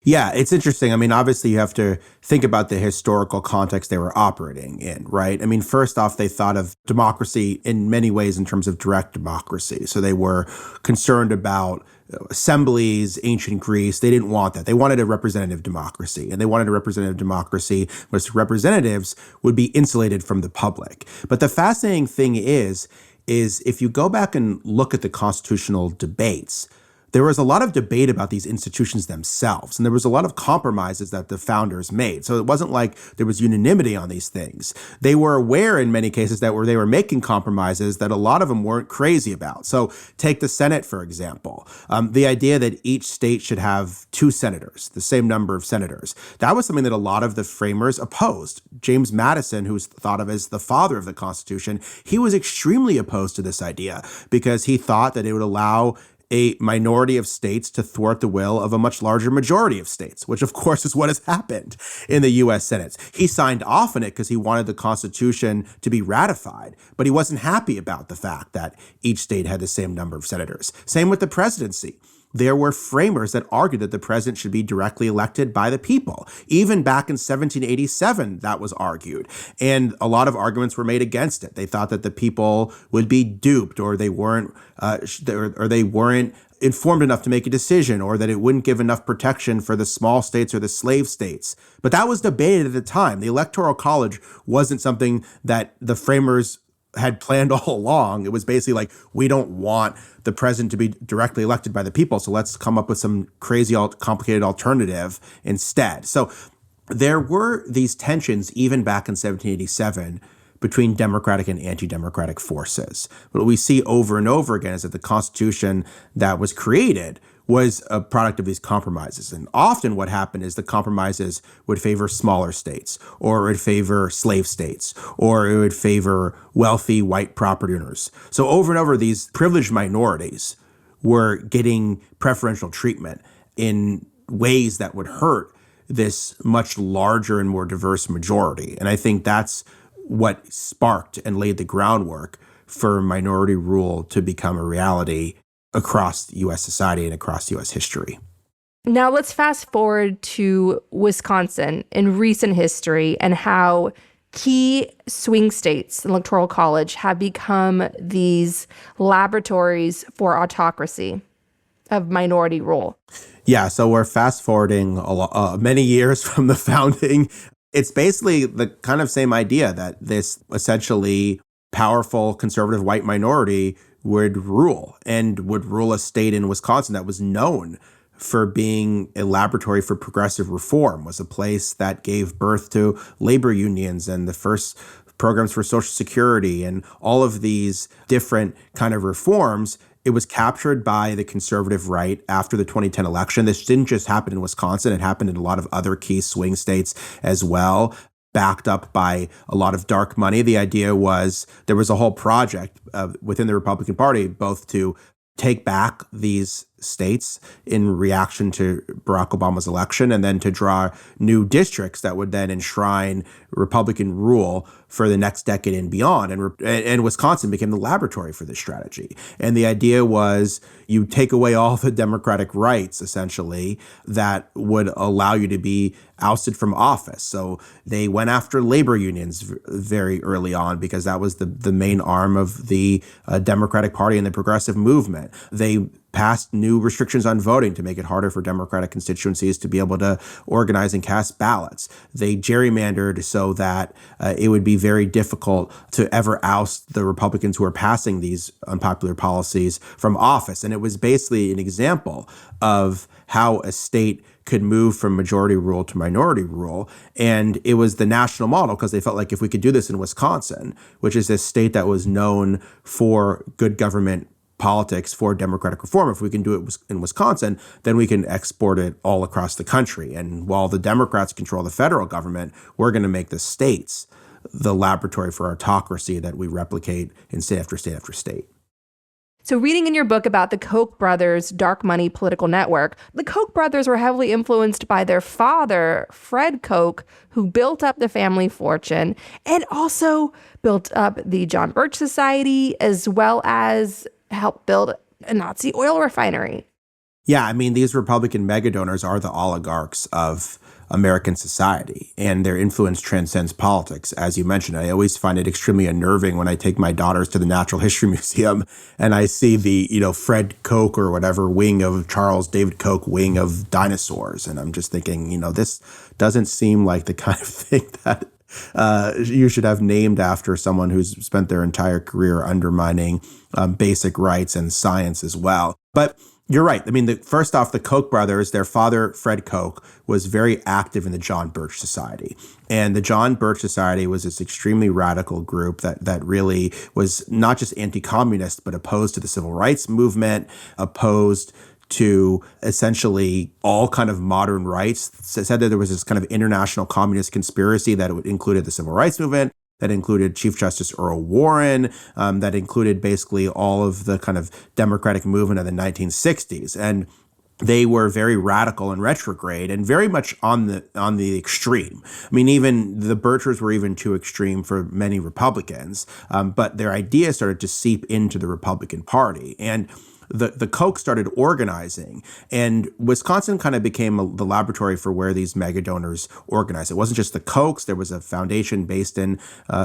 Yeah, it's interesting. I mean, obviously, you have to think about the historical context they were operating in, right? I mean, first off, they thought of democracy in many ways in terms of direct democracy. So they were concerned about assemblies, ancient Greece. They didn't want that. They wanted a representative democracy. And they wanted a representative democracy where representatives would be insulated from the public. But the fascinating thing is if you go back and look at the constitutional debates, there was a lot of debate about these institutions themselves, and there was a lot of compromises that the founders made. So it wasn't like there was unanimity on these things. They were aware in many cases that they were making compromises that a lot of them weren't crazy about. So take the Senate, for example. The idea that each state should have 2 senators, the same number of senators. That was something that a lot of the framers opposed. James Madison, who's thought of as the father of the Constitution, he was extremely opposed to this idea because he thought that it would allow a minority of states to thwart the will of a much larger majority of states, which of course is what has happened in the U.S. Senate. He signed off on it because he wanted the Constitution to be ratified, but he wasn't happy about the fact that each state had the same number of senators. Same with the presidency. There were framers that argued that the president should be directly elected by the people. Even back in 1787, that was argued. And a lot of arguments were made against it. They thought that the people would be duped, or they weren't informed enough to make a decision, or that it wouldn't give enough protection for the small states or the slave states. But that was debated at the time. The Electoral College wasn't something that the framers had planned all along. It was basically like, we don't want the president to be directly elected by the people, so let's come up with some crazy, complicated alternative instead. So there were these tensions even back in 1787 between democratic and anti-democratic forces. What we see over and over again is that the Constitution that was created was a product of these compromises. And often what happened is the compromises would favor smaller states, or it would favor slave states, or it would favor wealthy white property owners. So over and over, these privileged minorities were getting preferential treatment in ways that would hurt this much larger and more diverse majority. And I think that's what sparked and laid the groundwork for minority rule to become a reality across U.S. society and across U.S. history. Now let's fast forward to Wisconsin in recent history and how key swing states, the Electoral College, have become these laboratories for autocracy of minority rule. Yeah, so we're fast forwarding many years from the founding. It's basically the kind of same idea that this essentially powerful conservative white minority would rule a state in Wisconsin that was known for being a laboratory for progressive reform, was a place that gave birth to labor unions and the first programs for Social Security and all of these different kind of reforms. It was captured by the conservative right after the 2010 election. This didn't just happen in Wisconsin. It happened in a lot of other key swing states as well, backed up by a lot of dark money. The idea was there was a whole project within the Republican Party, both to take back these states in reaction to Barack Obama's election, and then to draw new districts that would then enshrine Republican rule for the next decade and beyond. And Wisconsin became the laboratory for this strategy. And the idea was you take away all the democratic rights, essentially, that would allow you to be ousted from office. So they went after labor unions very early on because that was the main arm of the Democratic Party and the progressive movement. They passed new restrictions on voting to make it harder for Democratic constituencies to be able to organize and cast ballots. They gerrymandered so that it would be very difficult to ever oust the Republicans who are passing these unpopular policies from office. And it was basically an example of how a state could move from majority rule to minority rule. And it was the national model because they felt like if we could do this in Wisconsin, which is this state that was known for good government politics, for democratic reform, if we can do it in Wisconsin, then we can export it all across the country. And while the Democrats control the federal government, we're going to make the states the laboratory for autocracy that we replicate in state after state after state. So reading in your book about the Koch brothers' dark money political network, the Koch brothers were heavily influenced by their father, Fred Koch, who built up the family fortune and also built up the John Birch Society, as well as helped build a Nazi oil refinery. Yeah, I mean, these Republican megadonors are the oligarchs of American society, and their influence transcends politics. As you mentioned, I always find it extremely unnerving when I take my daughters to the Natural History Museum and I see the, Fred Koch or whatever wing of Charles David Koch wing of dinosaurs. And I'm just thinking, this doesn't seem like the kind of thing that you should have named after someone who's spent their entire career undermining basic rights and science as well. But you're right. I mean, first off, the Koch brothers, their father, Fred Koch, was very active in the John Birch Society. And the John Birch Society was this extremely radical group that really was not just anti-communist, but opposed to the civil rights movement, opposed to essentially all kind of modern rights. Said that there was this kind of international communist conspiracy that included the civil rights movement, that included Chief Justice Earl Warren, that included basically all of the kind of democratic movement of the 1960s. And they were very radical and retrograde and very much on the extreme. I mean, even the Birchers were even too extreme for many Republicans, but their ideas started to seep into the Republican Party. And the Koch started organizing, and Wisconsin kind of became the laboratory for where these megadonors organized. It wasn't just the Kochs. There was a foundation based in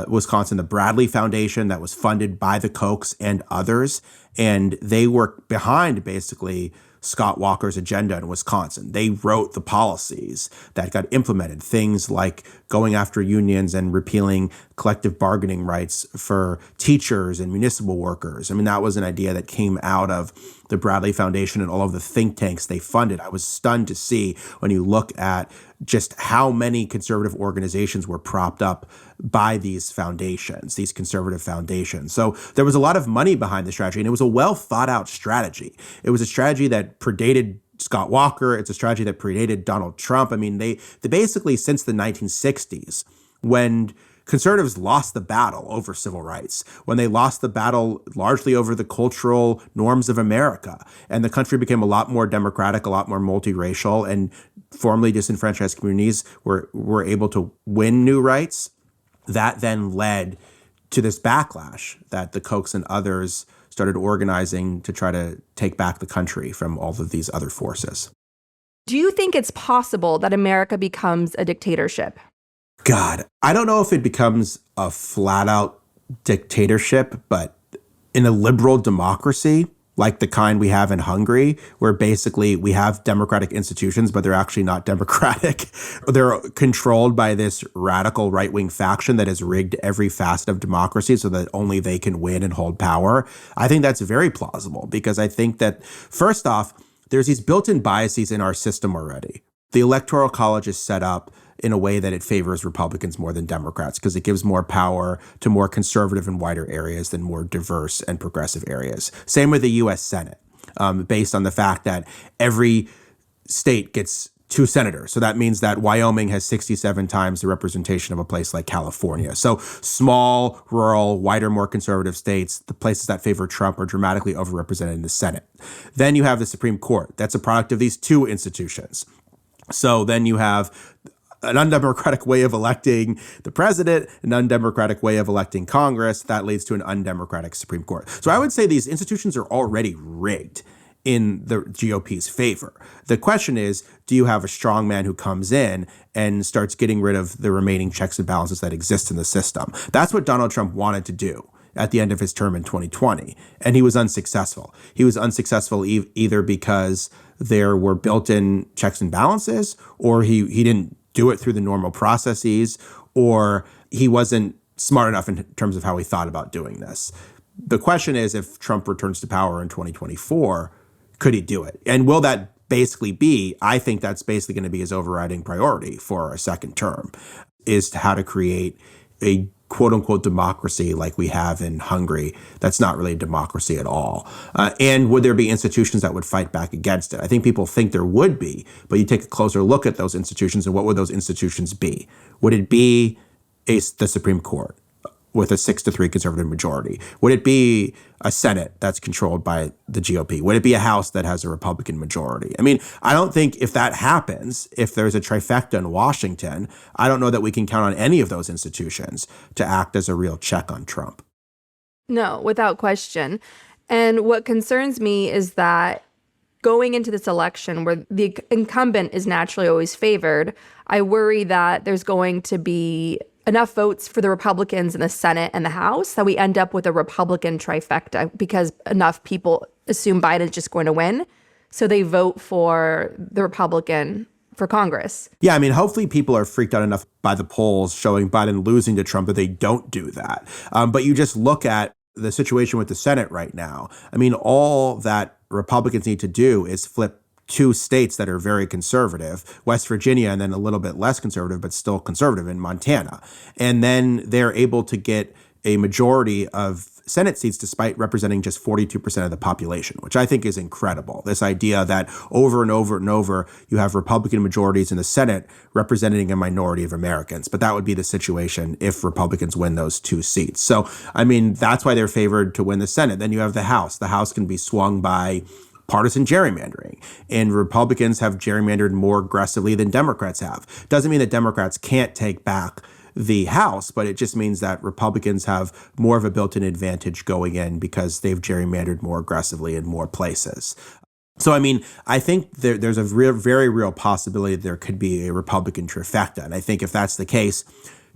Wisconsin, the Bradley Foundation, that was funded by the Kochs and others, and they were behind basically Scott Walker's agenda in Wisconsin. They wrote the policies that got implemented, things like going after unions and repealing collective bargaining rights for teachers and municipal workers. I mean, that was an idea that came out of the Bradley Foundation and all of the think tanks they funded. I was stunned to see when you look at just how many conservative organizations were propped up by these foundations, these conservative foundations. So there was a lot of money behind the strategy, and it was a well thought out strategy. It was a strategy that predated Scott Walker. It's a strategy that predated Donald Trump. I mean, they basically, since the 1960s, when conservatives lost the battle over civil rights, when they lost the battle largely over the cultural norms of America, and the country became a lot more democratic, a lot more multiracial, and formerly disenfranchised communities were able to win new rights, that then led to this backlash that the Kochs and others started organizing to try to take back the country from all of these other forces. Do you think it's possible that America becomes a dictatorship? God, I don't know if it becomes a flat out dictatorship, but in a liberal democracy, like the kind we have in Hungary, where basically we have democratic institutions, but they're actually not democratic. They're controlled by this radical right-wing faction that has rigged every facet of democracy so that only they can win and hold power. I think that's very plausible because I think that, first off, there's these built-in biases in our system already. The Electoral College is set up in a way that it favors Republicans more than Democrats because it gives more power to more conservative and wider areas than more diverse and progressive areas. Same with the U.S. Senate, based on the fact that every state gets 2 senators. So that means that Wyoming has 67 times the representation of a place like California. So small, rural, wider, more conservative states, the places that favor Trump are dramatically overrepresented in the Senate. Then you have the Supreme Court. That's a product of these 2 institutions. So then you have an undemocratic way of electing the president, an undemocratic way of electing Congress. That leads to an undemocratic Supreme Court. So I would say these institutions are already rigged in the GOP's favor. The question is, do you have a strong man who comes in and starts getting rid of the remaining checks and balances that exist in the system? That's what Donald Trump wanted to do at the end of his term in 2020, and he was unsuccessful. He was unsuccessful either because there were built-in checks and balances, or he didn't do it through the normal processes, or he wasn't smart enough in terms of how he thought about doing this. The question is, if Trump returns to power in 2024, could he do it? And will that basically be, I think that's basically going to be his overriding priority for a second term, is how to create a quote unquote democracy like we have in Hungary. That's not really a democracy at all. And would there be institutions that would fight back against it? I think people think there would be, but you take a closer look at those institutions and what would those institutions be? Would it be the Supreme Court with a 6-3 conservative majority? Would it be a Senate that's controlled by the GOP? Would it be a House that has a Republican majority? I mean, I don't think if that happens, if there's a trifecta in Washington, I don't know that we can count on any of those institutions to act as a real check on Trump. No, without question. And what concerns me is that going into this election where the incumbent is naturally always favored, I worry that there's going to be enough votes for the Republicans in the Senate and the House that we end up with a Republican trifecta because enough people assume Biden's just going to win. So they vote for the Republican for Congress. Yeah, I mean, hopefully people are freaked out enough by the polls showing Biden losing to Trump that they don't do that. But you just look at the situation with the Senate right now. I mean, all that Republicans need to do is flip 2 states that are very conservative, West Virginia, and then a little bit less conservative, but still conservative in Montana. And then they're able to get a majority of Senate seats despite representing just 42% of the population, which I think is incredible. This idea that over and over and over, you have Republican majorities in the Senate representing a minority of Americans. But that would be the situation if Republicans win those 2 seats. So, I mean, that's why they're favored to win the Senate. Then you have the House. The House can be swung by partisan gerrymandering. And Republicans have gerrymandered more aggressively than Democrats have. Doesn't mean that Democrats can't take back the House, but it just means that Republicans have more of a built-in advantage going in because they've gerrymandered more aggressively in more places. So, I mean, I think there's a very real possibility that there could be a Republican trifecta. And I think if that's the case,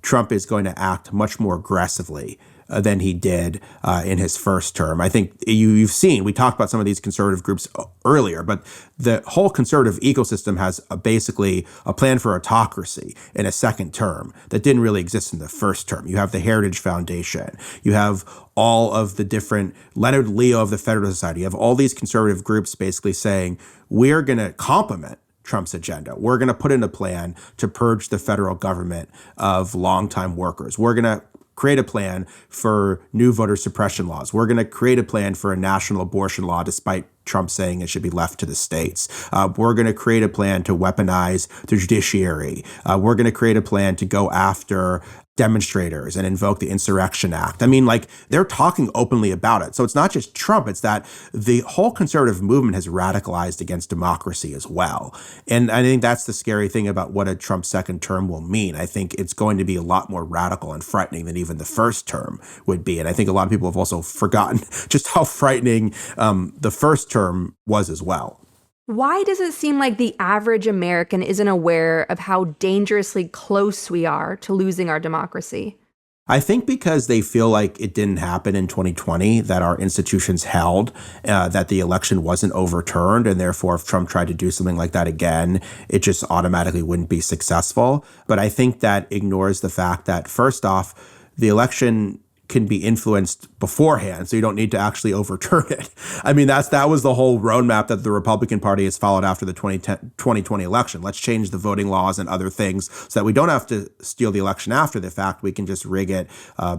Trump is going to act much more aggressively than he did in his first term. I think you've seen, we talked about some of these conservative groups earlier, but the whole conservative ecosystem has basically a plan for autocracy in a second term that didn't really exist in the first term. You have the Heritage Foundation. You have all of the different Leonard Leo of the Federalist Society. You have all these conservative groups basically saying, we're going to complement Trump's agenda. We're going to put in a plan to purge the federal government of longtime workers. We're going to create a plan for new voter suppression laws. We're going to create a plan for a national abortion law, despite Trump saying it should be left to the states. We're going to create a plan to weaponize the judiciary. We're going to create a plan to go after demonstrators and invoke the Insurrection Act. I mean, like, they're talking openly about it. So it's not just Trump, it's that the whole conservative movement has radicalized against democracy as well. And I think that's the scary thing about what a Trump second term will mean. I think it's going to be a lot more radical and frightening than even the first term would be. And I think a lot of people have also forgotten just how frightening the first term was as well. Why does it seem like the average American isn't aware of how dangerously close we are to losing our democracy? I think because they feel like it didn't happen in 2020, that our institutions held, that the election wasn't overturned, and therefore if Trump tried to do something like that again, it just automatically wouldn't be successful. But I think that ignores the fact that, first off, the election can be influenced beforehand, so you don't need to actually overturn it. I mean, that was the whole roadmap that the Republican Party has followed after the 2020 election. Let's change the voting laws and other things so that we don't have to steal the election after the fact. We can just rig it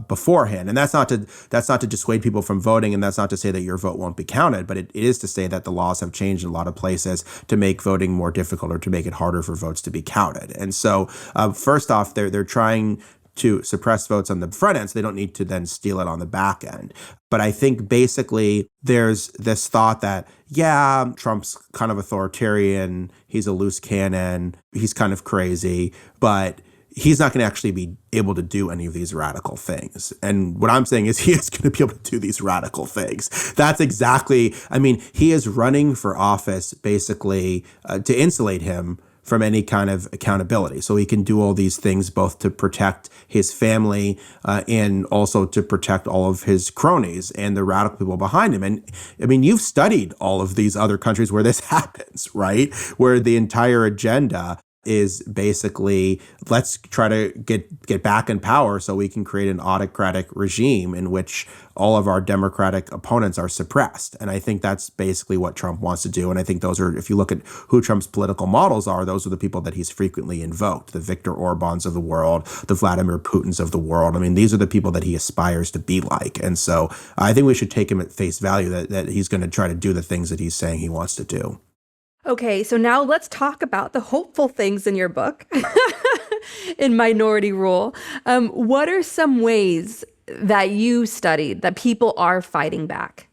beforehand. And that's not to dissuade people from voting, and that's not to say that your vote won't be counted, but it is to say that the laws have changed in a lot of places to make voting more difficult or to make it harder for votes to be counted. And so first off, they're trying to suppress votes on the front end, so they don't need to then steal it on the back end. But I think basically there's this thought that, yeah, Trump's kind of authoritarian, he's a loose cannon, he's kind of crazy, but he's not going to actually be able to do any of these radical things. And what I'm saying is he is going to be able to do these radical things. That's exactly, I mean, he is running for office basically to insulate him from any kind of accountability. So he can do all these things both to protect his family and also to protect all of his cronies and the radical people behind him. And I mean, you've studied all of these other countries where this happens, right? Where the entire agenda is basically, let's try to get back in power so we can create an autocratic regime in which all of our democratic opponents are suppressed. And I think that's basically what Trump wants to do. And I think those are, if you look at who Trump's political models are, those are the people that he's frequently invoked, the Viktor Orbáns of the world, the Vladimir Putins of the world. I mean, these are the people that he aspires to be like. And so I think we should take him at face value that he's going to try to do the things that he's saying he wants to do. Okay, so now let's talk about the hopeful things in your book, in Minority Rule. What are some ways that you studied that people are fighting back?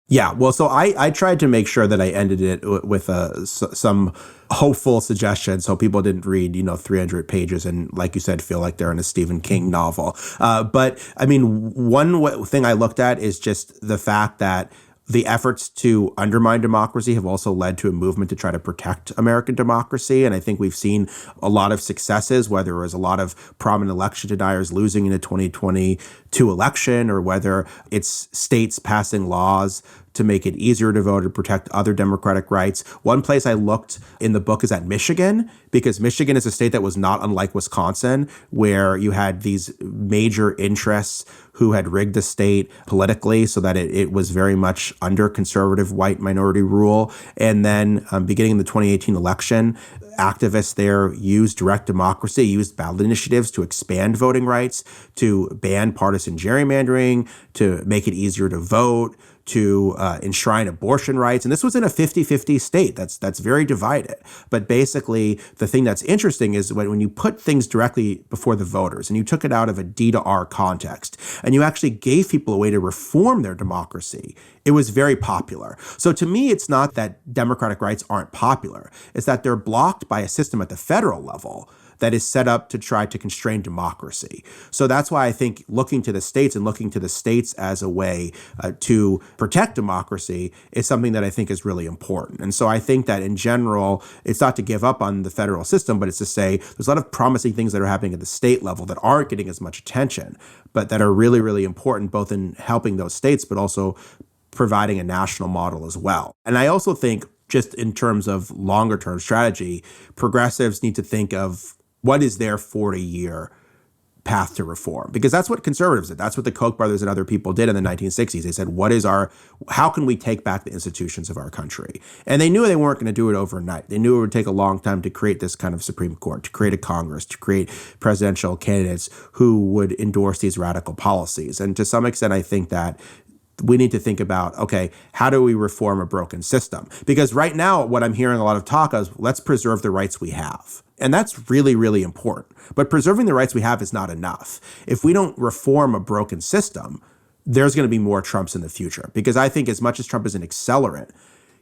Yeah, well, so I tried to make sure that I ended it with some hopeful suggestions so people didn't read, 300 pages and, like you said, feel like they're in a Stephen King novel. But, I mean, one thing I looked at is just the fact that the efforts to undermine democracy have also led to a movement to try to protect American democracy. And I think we've seen a lot of successes, whether it was a lot of prominent election deniers losing in the 2022 election, or whether it's states passing laws to make it easier to vote or protect other democratic rights. One place I looked in the book is at Michigan, because Michigan is a state that was not unlike Wisconsin, where you had these major interests who had rigged the state politically so that it was very much under conservative white minority rule. And then beginning in the 2018 election, activists there used direct democracy, used ballot initiatives to expand voting rights, to ban partisan gerrymandering, to make it easier to vote, to enshrine abortion rights. And this was in a 50-50 state that's very divided. But basically, the thing that's interesting is when you put things directly before the voters and you took it out of a D to R context and you actually gave people a way to reform their democracy, it was very popular. So to me, it's not that democratic rights aren't popular. It's that they're blocked by a system at the federal level that is set up to try to constrain democracy. So that's why I think looking to the states as a way to protect democracy is something that I think is really important. And so I think that in general, it's not to give up on the federal system, but it's to say there's a lot of promising things that are happening at the state level that aren't getting as much attention, but that are really, really important, both in helping those states, but also providing a national model as well. And I also think, just in terms of longer term strategy, progressives need to think of what is their 40-year path to reform? Because that's what conservatives did. That's what the Koch brothers and other people did in the 1960s. They said, how can we take back the institutions of our country? And they knew they weren't going to do it overnight. They knew it would take a long time to create this kind of Supreme Court, to create a Congress, to create presidential candidates who would endorse these radical policies. And to some extent, I think that we need to think about, okay, how do we reform a broken system? Because right now, what I'm hearing a lot of talk is, let's preserve the rights we have. And that's really, really important. But preserving the rights we have is not enough. If we don't reform a broken system, there's going to be more Trumps in the future. Because I think as much as Trump is an accelerant,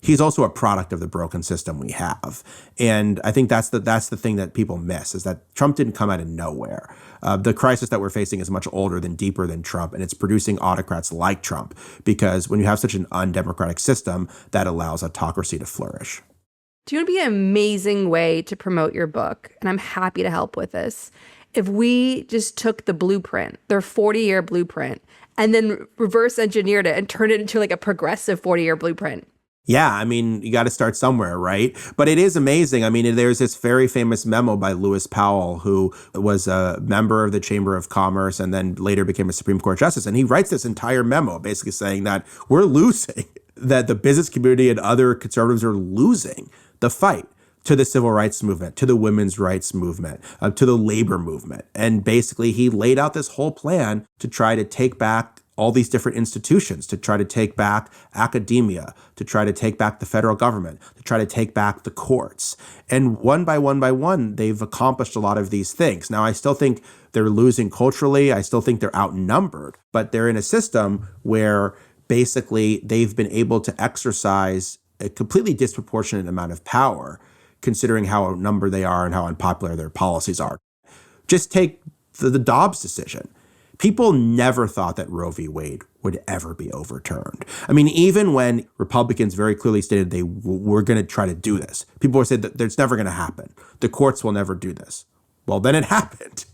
he's also a product of the broken system we have. And I think that's the thing that people miss, is that Trump didn't come out of nowhere. The crisis that we're facing is much older than deeper than Trump, and it's producing autocrats like Trump, because when you have such an undemocratic system, that allows autocracy to flourish. Do you want to be an amazing way to promote your book? And I'm happy to help with this. If we just took the blueprint, their 40-year blueprint, and then reverse engineered it and turned it into like a progressive 40-year blueprint. Yeah, I mean, you got to start somewhere, right? But it is amazing. I mean, there's this very famous memo by Lewis Powell, who was a member of the Chamber of Commerce and then later became a Supreme Court justice. And he writes this entire memo basically saying that we're losing, that the business community and other conservatives are losing the fight to the civil rights movement, to the women's rights movement, to the labor movement. And basically, he laid out this whole plan to try to take back all these different institutions, to try to take back academia, to try to take back the federal government, to try to take back the courts. And one by one, they've accomplished a lot of these things. Now, I still think they're losing culturally. I still think they're outnumbered, but they're in a system where basically they've been able to exercise a completely disproportionate amount of power, considering how outnumbered they are and how unpopular their policies are. Just take the Dobbs decision. People never thought that Roe v. Wade would ever be overturned. I mean, even when Republicans very clearly stated they were going to try to do this, people were saying that it's never going to happen. The courts will never do this. Well, then it happened.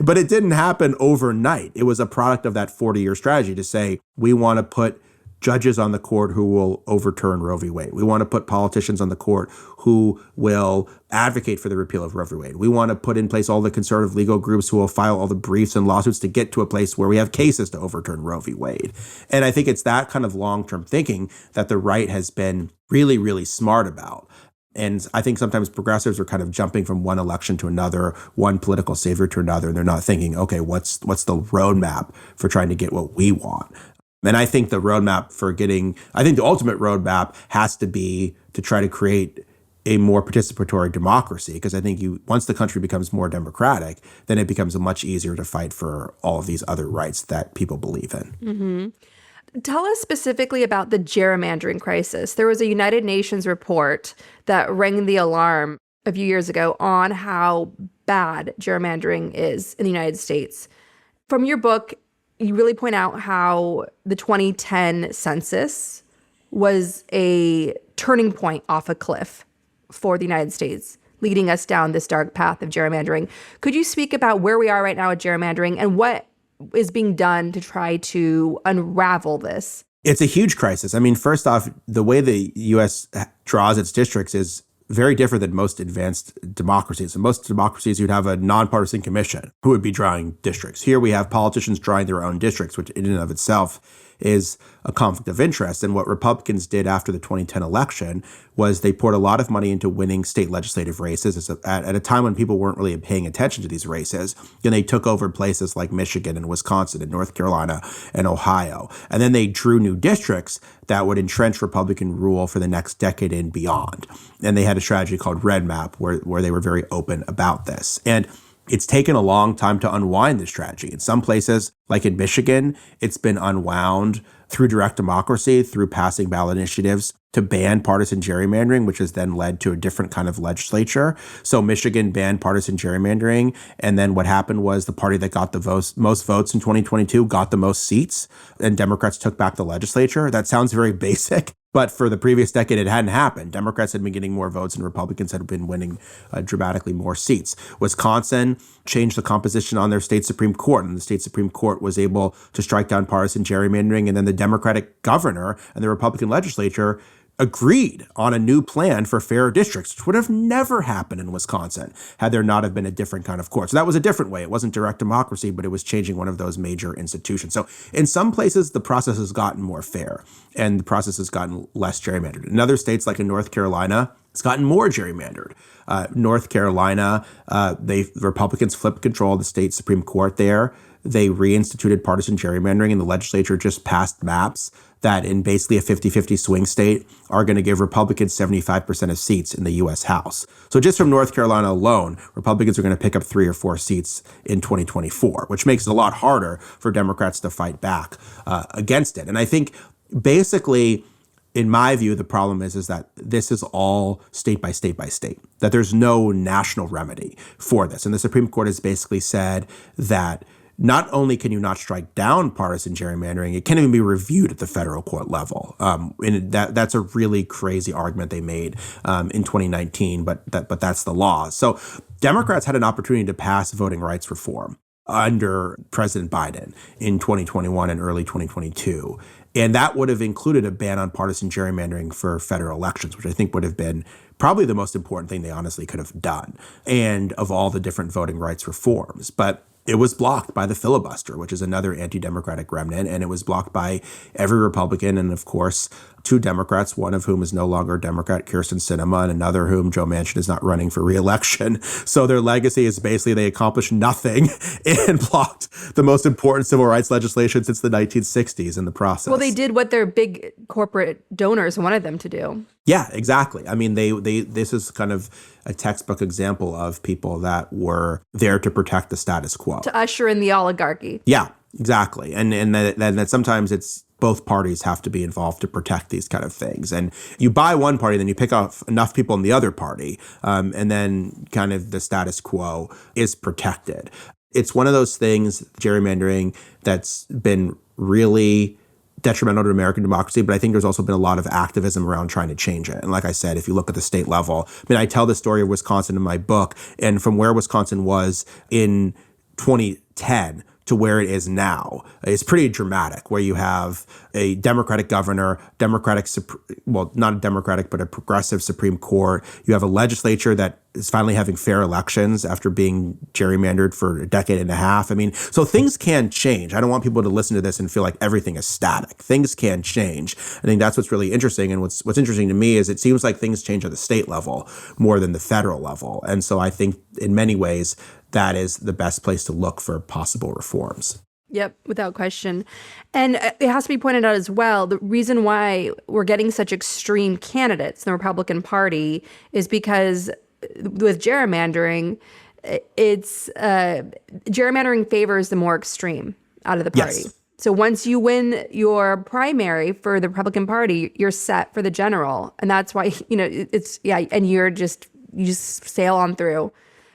But it didn't happen overnight. It was a product of that 40-year strategy to say, we want to put judges on the court who will overturn Roe v. Wade. We want to put politicians on the court who will advocate for the repeal of Roe v. Wade. We want to put in place all the conservative legal groups who will file all the briefs and lawsuits to get to a place where we have cases to overturn Roe v. Wade. And I think it's that kind of long-term thinking that the right has been really, really smart about. And I think sometimes progressives are kind of jumping from one election to another, one political savior to another, and they're not thinking, okay, what's the roadmap for trying to get what we want? And I think the ultimate roadmap has to be to try to create a more participatory democracy, because I think once the country becomes more democratic, then it becomes much easier to fight for all of these other rights that people believe in. Mm-hmm. Tell us specifically about the gerrymandering crisis. There was a United Nations report that rang the alarm a few years ago on how bad gerrymandering is in the United States. From your book, you really point out how the 2010 census was a turning point off a cliff for the United States, leading us down this dark path of gerrymandering. Could you speak about where we are right now with gerrymandering and what is being done to try to unravel this? It's a huge crisis. I mean, first off, the way the U.S. draws its districts is very different than most advanced democracies. In most democracies, you'd have a nonpartisan commission who would be drawing districts. Here we have politicians drawing their own districts, which in and of itself is a conflict of interest. And what Republicans did after the 2010 election was they poured a lot of money into winning state legislative races at a time when people weren't really paying attention to these races. And they took over places like Michigan and Wisconsin and North Carolina and Ohio. And then they drew new districts that would entrench Republican rule for the next decade and beyond. And they had a strategy called Red Map where they were very open about this. And it's taken a long time to unwind this strategy. In some places, like in Michigan, it's been unwound through direct democracy, through passing ballot initiatives to ban partisan gerrymandering, which has then led to a different kind of legislature. So Michigan banned partisan gerrymandering. And then what happened was the party that got the most votes in 2022 got the most seats, and Democrats took back the legislature. That sounds very basic, but for the previous decade, it hadn't happened. Democrats had been getting more votes and Republicans had been winning dramatically more seats. Wisconsin changed the composition on their state Supreme Court, and the state Supreme Court was able to strike down partisan gerrymandering. And then the Democratic governor and the Republican legislature agreed on a new plan for fair districts, which would have never happened in Wisconsin had there not have been a different kind of court. So that was a different way. It wasn't direct democracy, but it was changing one of those major institutions. So in some places, the process has gotten more fair and the process has gotten less gerrymandered. In other states, like in North Carolina, it's gotten more gerrymandered. North Carolina, the Republicans flipped control of the state Supreme Court there. They reinstituted partisan gerrymandering, and the legislature just passed maps that in basically a 50-50 swing state are going to give Republicans 75% of seats in the U.S. House. So just from North Carolina alone, Republicans are going to pick up 3 or 4 seats in 2024, which makes it a lot harder for Democrats to fight back against it. And I think basically, in my view, the problem is that this is all state by state by state, that there's no national remedy for this. And the Supreme Court has basically said that not only can you not strike down partisan gerrymandering, it can't even be reviewed at the federal court level. And that's a really crazy argument they made in 2019, but that's the law. So Democrats had an opportunity to pass voting rights reform under President Biden in 2021 and early 2022. And that would have included a ban on partisan gerrymandering for federal elections, which I think would have been probably the most important thing they honestly could have done, and of all the different voting rights reforms. But it was blocked by the filibuster, which is another anti-democratic remnant, and it was blocked by every Republican and, of course, 2 Democrats, one of whom is no longer a Democrat, Kyrsten Sinema, and another whom, Joe Manchin, is not running for re-election. So their legacy is basically they accomplished nothing and blocked the most important civil rights legislation since the 1960s in the process. Well, they did what their big corporate donors wanted them to do. Yeah, exactly. I mean, this is kind of a textbook example of people that were there to protect the status quo. To usher in the oligarchy. Yeah, exactly. And that sometimes it's both parties have to be involved to protect these kind of things. And you buy one party, then you pick off enough people in the other party, and then kind of the status quo is protected. It's one of those things, gerrymandering, that's been really detrimental to American democracy, but I think there's also been a lot of activism around trying to change it. And like I said, if you look at the state level, I mean, I tell the story of Wisconsin in my book, and from where Wisconsin was in 2010 to where it is now, it's pretty dramatic, where you have a Democratic governor, not a Democratic, but a progressive Supreme Court. You have a legislature that is finally having fair elections after being gerrymandered for a decade and a half. I mean, so things can change. I don't want people to listen to this and feel like everything is static. Things can change. I think that's what's really interesting. And what's interesting to me is it seems like things change at the state level more than the federal level. And so I think in many ways, that is the best place to look for possible reforms. Yep, without question. And it has to be pointed out as well, the reason why we're getting such extreme candidates in the Republican Party is because with gerrymandering, gerrymandering favors the more extreme out of the party. Yes. So once you win your primary for the Republican Party, you're set for the general. And that's why, and you just sail on through.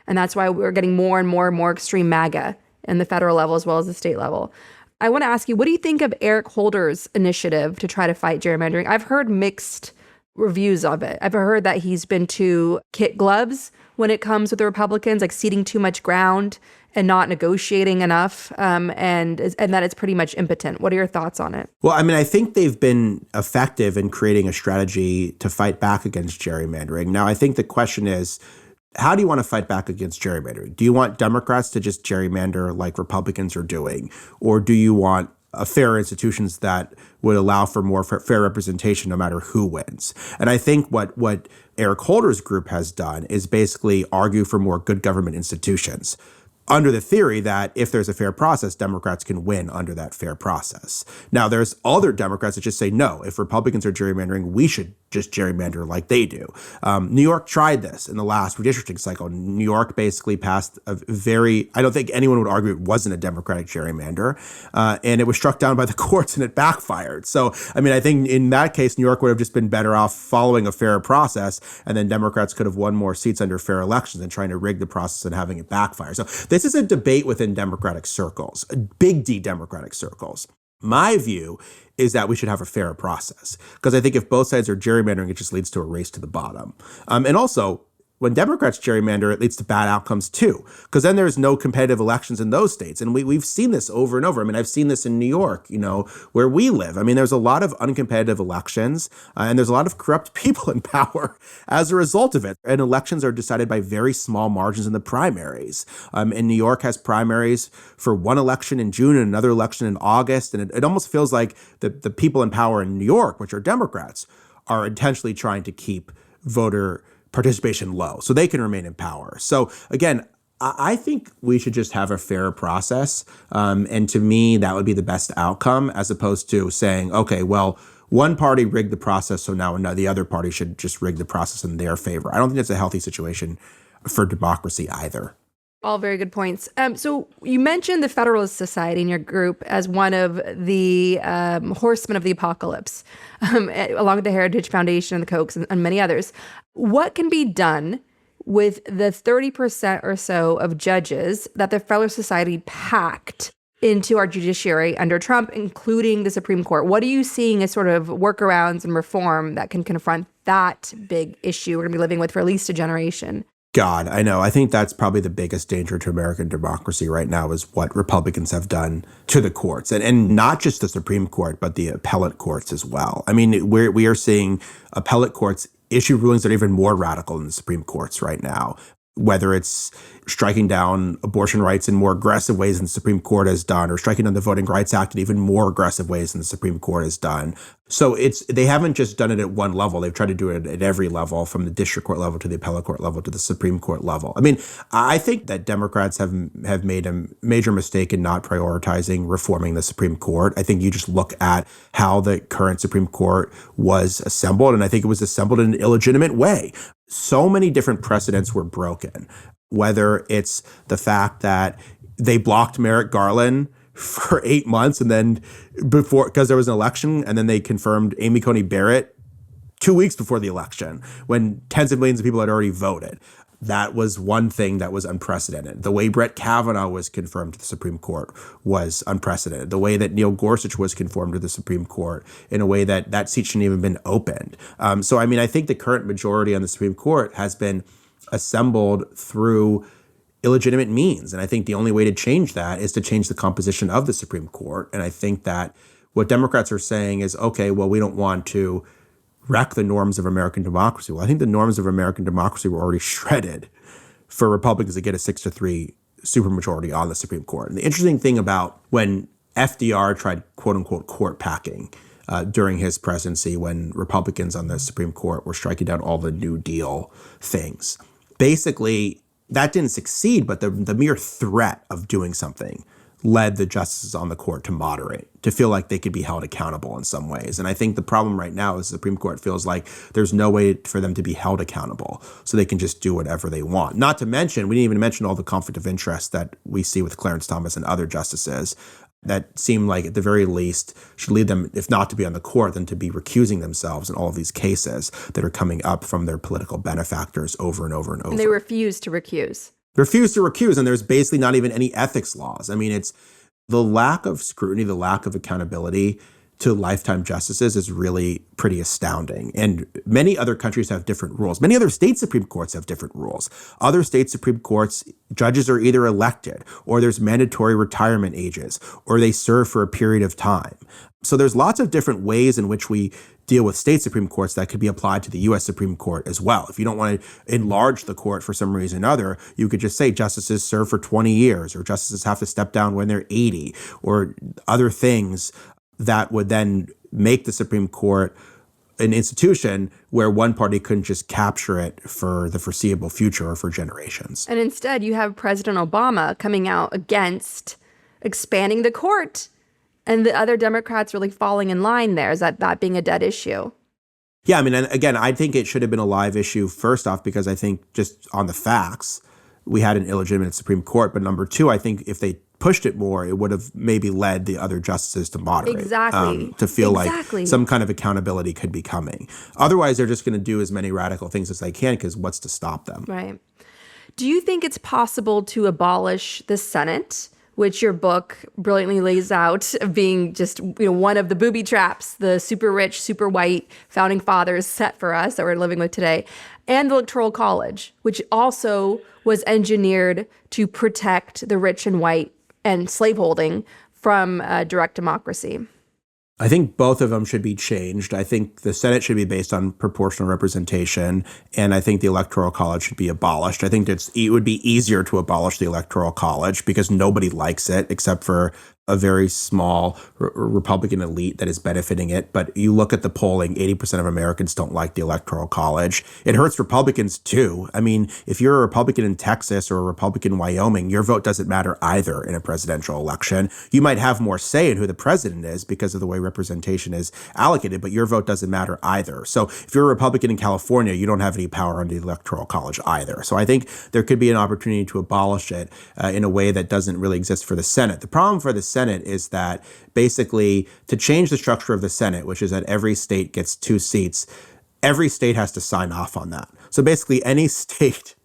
And that's why we're getting more and more and more extreme MAGA in the federal level as well as the state level. I want to ask you, what do you think of Eric Holder's initiative to try to fight gerrymandering? I've heard mixed reviews of it. I've heard that he's been too kit gloves when it comes with the Republicans, like ceding too much ground and not negotiating enough, and that it's pretty much impotent. What are your thoughts on it? Well, I mean, I think they've been effective in creating a strategy to fight back against gerrymandering. Now, I think the question is, how do you want to fight back against gerrymandering? Do you want Democrats to just gerrymander like Republicans are doing? Or do you want fairer institutions that would allow for more fair representation no matter who wins? And I think what Eric Holder's group has done is basically argue for more good government institutions, under the theory that if there's a fair process, Democrats can win under that fair process. Now, there's other Democrats that just say, no, if Republicans are gerrymandering, we should just gerrymander like they do. New York tried this in the last redistricting cycle. New York basically passed I don't think anyone would argue it wasn't a Democratic gerrymander, and it was struck down by the courts and it backfired. So, I mean, I think in that case, New York would have just been better off following a fair process, and then Democrats could have won more seats under fair elections than trying to rig the process and having it backfire. So this is a debate within Democratic circles, big D Democratic circles. My view is that we should have a fairer process, because I think if both sides are gerrymandering, it just leads to a race to the bottom. And also, when Democrats gerrymander, it leads to bad outcomes too, because then there's no competitive elections in those states. And we've seen this over and over. I mean, I've seen this in New York, where we live. I mean, there's a lot of uncompetitive elections, and there's a lot of corrupt people in power as a result of it. And elections are decided by very small margins in the primaries. And New York has primaries for one election in June and another election in August. And it almost feels like the people in power in New York, which are Democrats, are intentionally trying to keep voter participation low so they can remain in power. So again, I think we should just have a fair process. And to me, that would be the best outcome, as opposed to saying, okay, well, one party rigged the process, so now the other party should just rig the process in their favor. I don't think that's a healthy situation for democracy either. All very good points. So you mentioned the Federalist Society in your group as one of the horsemen of the apocalypse, along with the Heritage Foundation and the Kochs and many others. What can be done with the 30% or so of judges that the Federalist Society packed into our judiciary under Trump, including the Supreme Court? What are you seeing as sort of workarounds and reform that can confront that big issue we're going to be living with for at least a generation? God, I know. I think that's probably the biggest danger to American democracy right now is what Republicans have done to the courts, and not just the Supreme Court, but the appellate courts as well. I mean, we are seeing appellate courts issue rulings that are even more radical than the Supreme Courts right now, whether it's striking down abortion rights in more aggressive ways than the Supreme Court has done, or striking down the Voting Rights Act in even more aggressive ways than the Supreme Court has done. So they haven't just done it at one level. They've tried to do it at every level, from the district court level to the appellate court level to the Supreme Court level. I mean, I think that Democrats have made a major mistake in not prioritizing reforming the Supreme Court. I think you just look at how the current Supreme Court was assembled, and I think it was assembled in an illegitimate way. So many different precedents were broken, whether it's the fact that they blocked Merrick Garland for 8 months and then because there was an election, and then they confirmed Amy Coney Barrett 2 weeks before the election when tens of millions of people had already voted. That was one thing that was unprecedented. The way Brett Kavanaugh was confirmed to the Supreme Court was unprecedented. The way that Neil Gorsuch was confirmed to the Supreme Court in a way that seat shouldn't even been opened. So, I mean, I think the current majority on the Supreme Court has been assembled through illegitimate means. And I think the only way to change that is to change the composition of the Supreme Court. And I think that what Democrats are saying is, okay, well, we don't want to wreck the norms of American democracy. Well, I think the norms of American democracy were already shredded for Republicans to get a 6-3 supermajority on the Supreme Court. And the interesting thing about when FDR tried, quote unquote, court packing during his presidency, when Republicans on the Supreme Court were striking down all the New Deal things, basically that didn't succeed, but the mere threat of doing something led the justices on the court to moderate, to feel like they could be held accountable in some ways. And I think the problem right now is the Supreme Court feels like there's no way for them to be held accountable, so they can just do whatever they want. Not to mention, we didn't even mention all the conflict of interest that we see with Clarence Thomas and other justices that seem like, at the very least, should lead them, if not to be on the court, then to be recusing themselves in all of these cases that are coming up from their political benefactors over and over and over. And they refuse to recuse. Refuse to recuse, and there's basically not even any ethics laws. I mean, it's the lack of scrutiny, the lack of accountability to lifetime justices is really pretty astounding. And many other countries have different rules. Many other state Supreme Courts have different rules. Other state Supreme Courts, judges are either elected, or there's mandatory retirement ages, or they serve for a period of time. So there's lots of different ways in which we deal with state Supreme Courts that could be applied to the U.S. Supreme Court as well. If you don't want to enlarge the court for some reason or other, you could just say justices serve for 20 years, or justices have to step down when they're 80, or other things that would then make the Supreme Court an institution where one party couldn't just capture it for the foreseeable future or for generations. And instead, you have President Obama coming out against expanding the court, and the other Democrats really falling in line there. Is that being a dead issue? Yeah, I mean, and again, I think it should have been a live issue, first off, because I think just on the facts, we had an illegitimate Supreme Court. But number two, I think if they pushed it more, it would have maybe led the other justices to moderate. Exactly. To feel like some kind of accountability could be coming. Otherwise, they're just going to do as many radical things as they can, because what's to stop them? Right. Do you think it's possible to abolish the Senate, which your book brilliantly lays out of being just one of the booby traps the super rich, super white founding fathers set for us that we're living with today, and the Electoral College, which also was engineered to protect the rich and white and slaveholding from direct democracy? I think both of them should be changed. I think the Senate should be based on proportional representation, and I think the Electoral College should be abolished. I think it would be easier to abolish the Electoral College because nobody likes it except for a very small Republican elite that is benefiting it. But you look at the polling, 80% of Americans don't like the Electoral College. It hurts Republicans too. I mean, if you're a Republican in Texas or a Republican in Wyoming, your vote doesn't matter either in a presidential election. You might have more say in who the president is because of the way representation is allocated, but your vote doesn't matter either. So if you're a Republican in California, you don't have any power under the Electoral College either. So I think there could be an opportunity to abolish it in a way that doesn't really exist for the Senate. The problem for the Senate is that basically to change the structure of the Senate, which is that every state gets 2 seats, every state has to sign off on that. So basically any state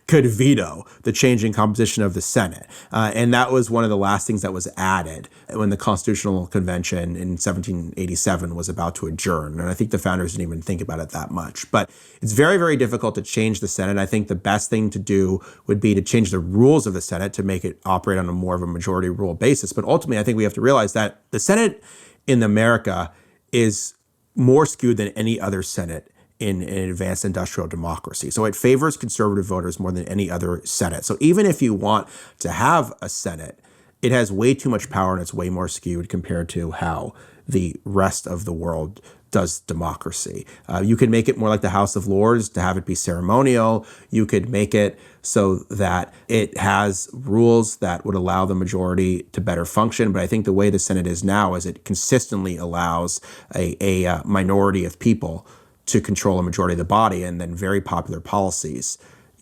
could veto the changing composition of the Senate. And that was one of the last things that was added when the Constitutional Convention in 1787 was about to adjourn. And I think the founders didn't even think about it that much. But it's very, very difficult to change the Senate. I think the best thing to do would be to change the rules of the Senate to make it operate on a more of a majority rule basis. But ultimately, I think we have to realize that the Senate in America is more skewed than any other Senate in an advanced industrial democracy. So it favors conservative voters more than any other Senate. So even if you want to have a Senate, it has way too much power and it's way more skewed compared to how the rest of the world does democracy. You can make it more like the House of Lords to have it be ceremonial. You could make it so that it has rules that would allow the majority to better function. But I think the way the Senate is now is it consistently allows a minority of people to control a majority of the body, and then very popular policies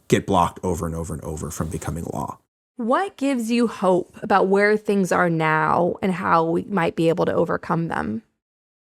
get blocked over and over and over from becoming law. What gives you hope about where things are now and how we might be able to overcome them?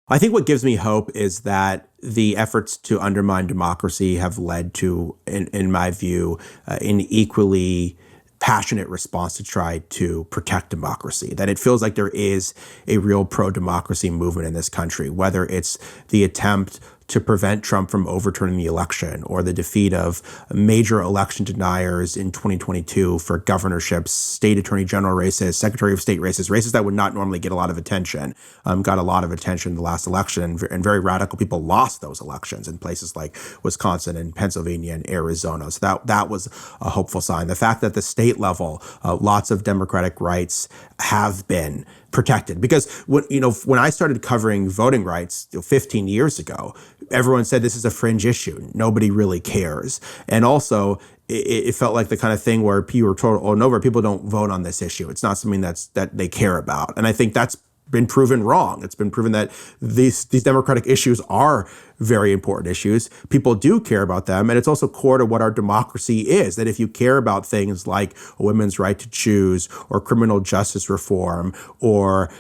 I think what gives me hope is that the efforts to undermine democracy have led to, in my view, an equally passionate response to try to protect democracy, that it feels like there is a real pro-democracy movement in this country, whether it's the attempt to prevent Trump from overturning the election or the defeat of major election deniers in 2022 for governorships, state attorney general races, secretary of state races that would not normally get a lot of attention, got a lot of attention in the last election, and very radical people lost those elections in places like Wisconsin and Pennsylvania and Arizona. So that was a hopeful sign. The fact that at the state level, lots of democratic rights have been protected. Because when I started covering voting rights 15 years ago, everyone said this is a fringe issue. Nobody really cares. And also, it felt like the kind of thing where people were told over and over, people don't vote on this issue. It's not something that they care about. And I think that's been proven wrong. It's been proven that these democratic issues are very important issues. People do care about them. And it's also core to what our democracy is, that if you care about things like a women's right to choose or criminal justice reform or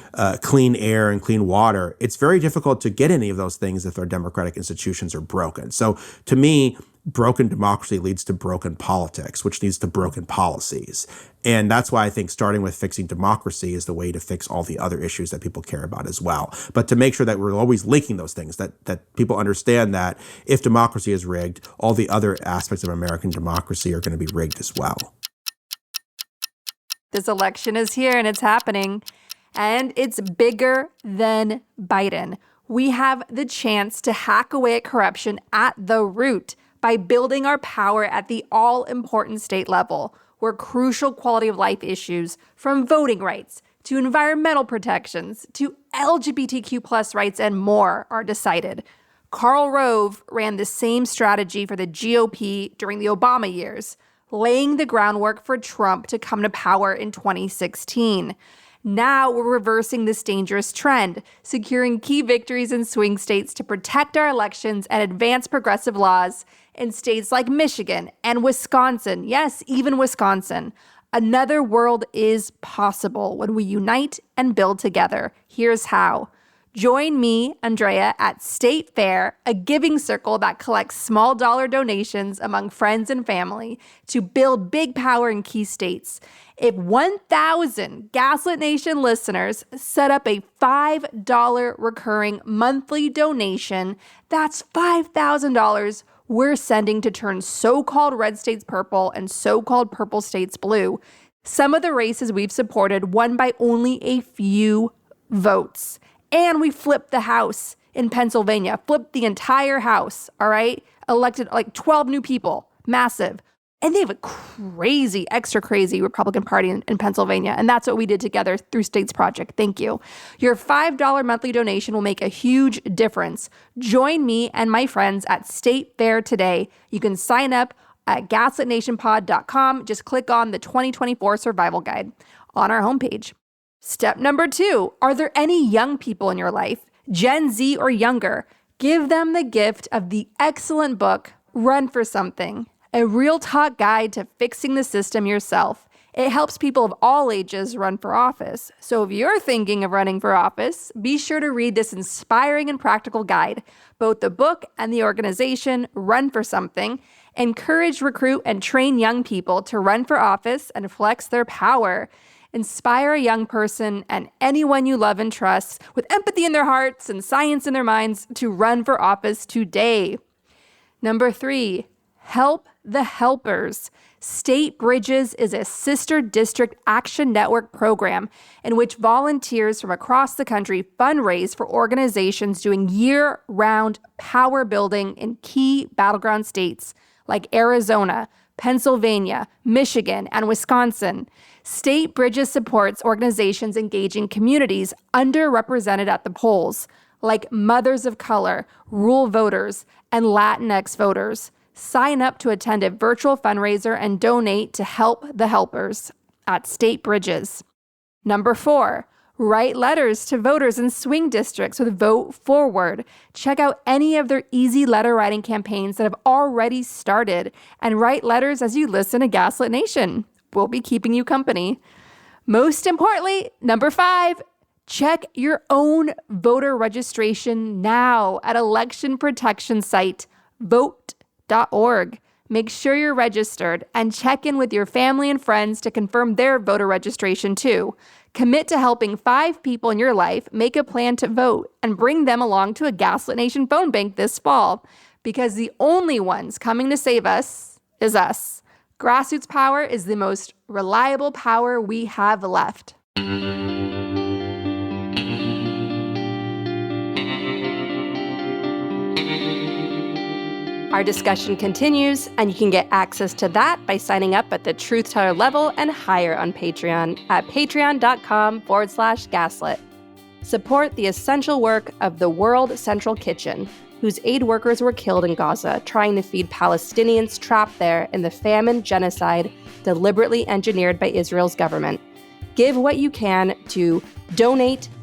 clean air and clean water, it's very difficult to get any of those things if our democratic institutions are broken. So to me, broken democracy leads to broken politics, which leads to broken policies. And that's why I think starting with fixing democracy is the way to fix all the other issues that people care about as well. But to make sure that we're always linking those things, that people understand that if democracy is rigged, all the other aspects of American democracy are going to be rigged as well. This election is here and it's happening, and it's bigger than Biden. We have the chance to hack away at corruption at the root by building our power at the all-important state level, where crucial quality of life issues, from voting rights to environmental protections to LGBTQ+ rights and more, are decided. Karl Rove ran the same strategy for the GOP during the Obama years, laying the groundwork for Trump to come to power in 2016. Now we're reversing this dangerous trend, securing key victories in swing states to protect our elections and advance progressive laws in states like Michigan and Wisconsin. Yes, even Wisconsin. Another world is possible when we unite and build together. Here's how. Join me, Andrea, at State Fair, a giving circle that collects small dollar donations among friends and family to build big power in key states. If 1,000 Gaslit Nation listeners set up a $5 recurring monthly donation, that's $5,000 we're sending to turn so-called red states purple and so-called purple states blue. Some of the races we've supported won by only a few votes. And we flipped the House in Pennsylvania, flipped the entire House, all right? Elected like 12 new people, massive. And they have a crazy, extra crazy Republican Party in Pennsylvania. And that's what we did together through States Project. Thank you. Your $5 monthly donation will make a huge difference. Join me and my friends at State Fair today. You can sign up at gaslitnationpod.com. Just click on the 2024 Survival Guide on our homepage. Step number 2, are there any young people in your life, Gen Z or younger? Give them the gift of the excellent book, Run for Something, a real talk guide to fixing the system yourself. It helps people of all ages run for office. So if you're thinking of running for office, be sure to read this inspiring and practical guide. Both the book and the organization, Run for Something, Encourage, recruit, and train young people to run for office and flex their power. Inspire a young person and anyone you love and trust with empathy in their hearts and science in their minds to run for office today. Number 3, help the helpers. State Bridges is a sister district action network program in which volunteers from across the country fundraise for organizations doing year-round power building in key battleground states like Arizona, Pennsylvania, Michigan, and Wisconsin. State Bridges supports organizations engaging communities underrepresented at the polls, like mothers of color, rural voters, and Latinx voters. Sign up to attend a virtual fundraiser and donate to help the helpers at State Bridges. Number 4, write letters to voters in swing districts with Vote Forward. Check out any of their easy letter writing campaigns that have already started and write letters as you listen to Gaslit Nation. We'll be keeping you company. Most importantly, number 5, check your own voter registration now at election protection site vote.org. Make sure you're registered and check in with your family and friends to confirm their voter registration too. Commit to helping 5 people in your life make a plan to vote and bring them along to a Gaslit Nation phone bank this fall, because the only ones coming to save us is us. Grassroots power is the most reliable power we have left. Our discussion continues, and you can get access to that by signing up at the Truth Teller level and higher on Patreon at patreon.com/gaslit. Support the essential work of the World Central Kitchen, whose aid workers were killed in Gaza trying to feed Palestinians trapped there in the famine genocide deliberately engineered by Israel's government. Give what you can to donate.wck.org.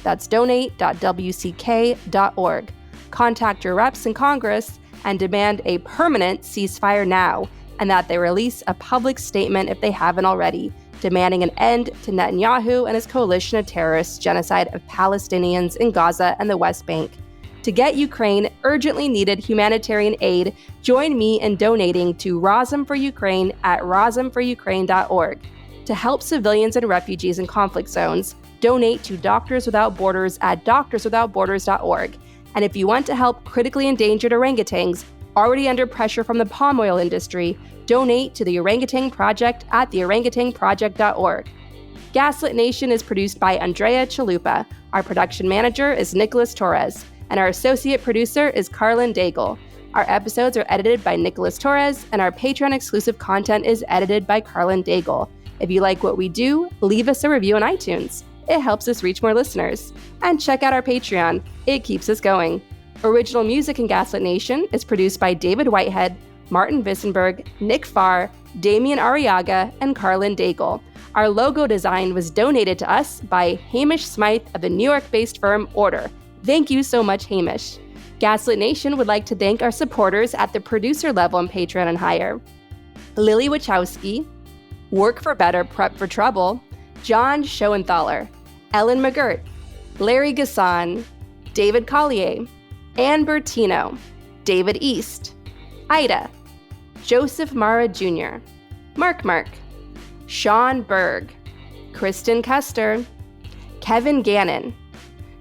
That's donate.wck.org. Contact your reps in Congress and demand a permanent ceasefire now, and that they release a public statement if they haven't already, demanding an end to Netanyahu and his coalition of terrorists' genocide of Palestinians in Gaza and the West Bank. To get Ukraine urgently needed humanitarian aid, join me in donating to Razom for Ukraine at razomforukraine.org. To help civilians and refugees in conflict zones, donate to Doctors Without Borders at doctorswithoutborders.org. And if you want to help critically endangered orangutans already under pressure from the palm oil industry, donate to the Orangutan Project at theorangutanproject.org. Gaslit Nation is produced by Andrea Chalupa. Our production manager is Nicholas Torres, and our associate producer is Carlin Daigle. Our episodes are edited by Nicholas Torres, and our Patreon-exclusive content is edited by Carlin Daigle. If you like what we do, leave us a review on iTunes. It helps us reach more listeners. And check out our Patreon. It keeps us going. Original music in Gaslit Nation is produced by David Whitehead, Martin Vissenberg, Nick Farr, Damian Arriaga, and Carlin Daigle. Our logo design was donated to us by Hamish Smythe of the New York-based firm Order. Thank you so much, Hamish. Gaslit Nation would like to thank our supporters at the producer level on Patreon and higher: Lily Wachowski, Work for Better, Prep for Trouble, John Schoenthaler, Ellen McGirt, Larry Gasson, David Collier, Ann Bertino, David East, Ida, Joseph Mara Jr., Mark, Sean Berg, Kristen Custer, Kevin Gannon,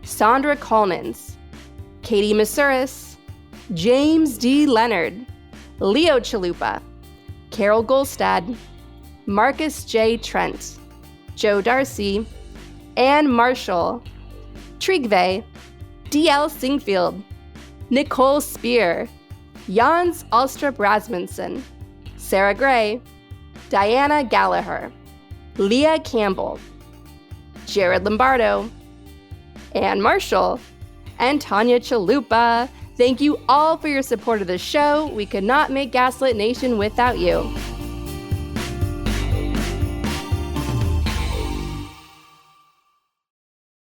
Sandra Collins, Katie Masuris, James D. Leonard, Leo Chalupa, Carol Golstad, Marcus J. Trent, Joe Darcy, Ann Marshall, Trigve, D.L. Singfield, Nicole Spear, Jans Alstrup Rasmussen, Sarah Gray, Diana Gallagher, Leah Campbell, Jared Lombardo, Ann Marshall, and Tanya Chalupa. Thank you all for your support of the show. We could not make Gaslit Nation without you.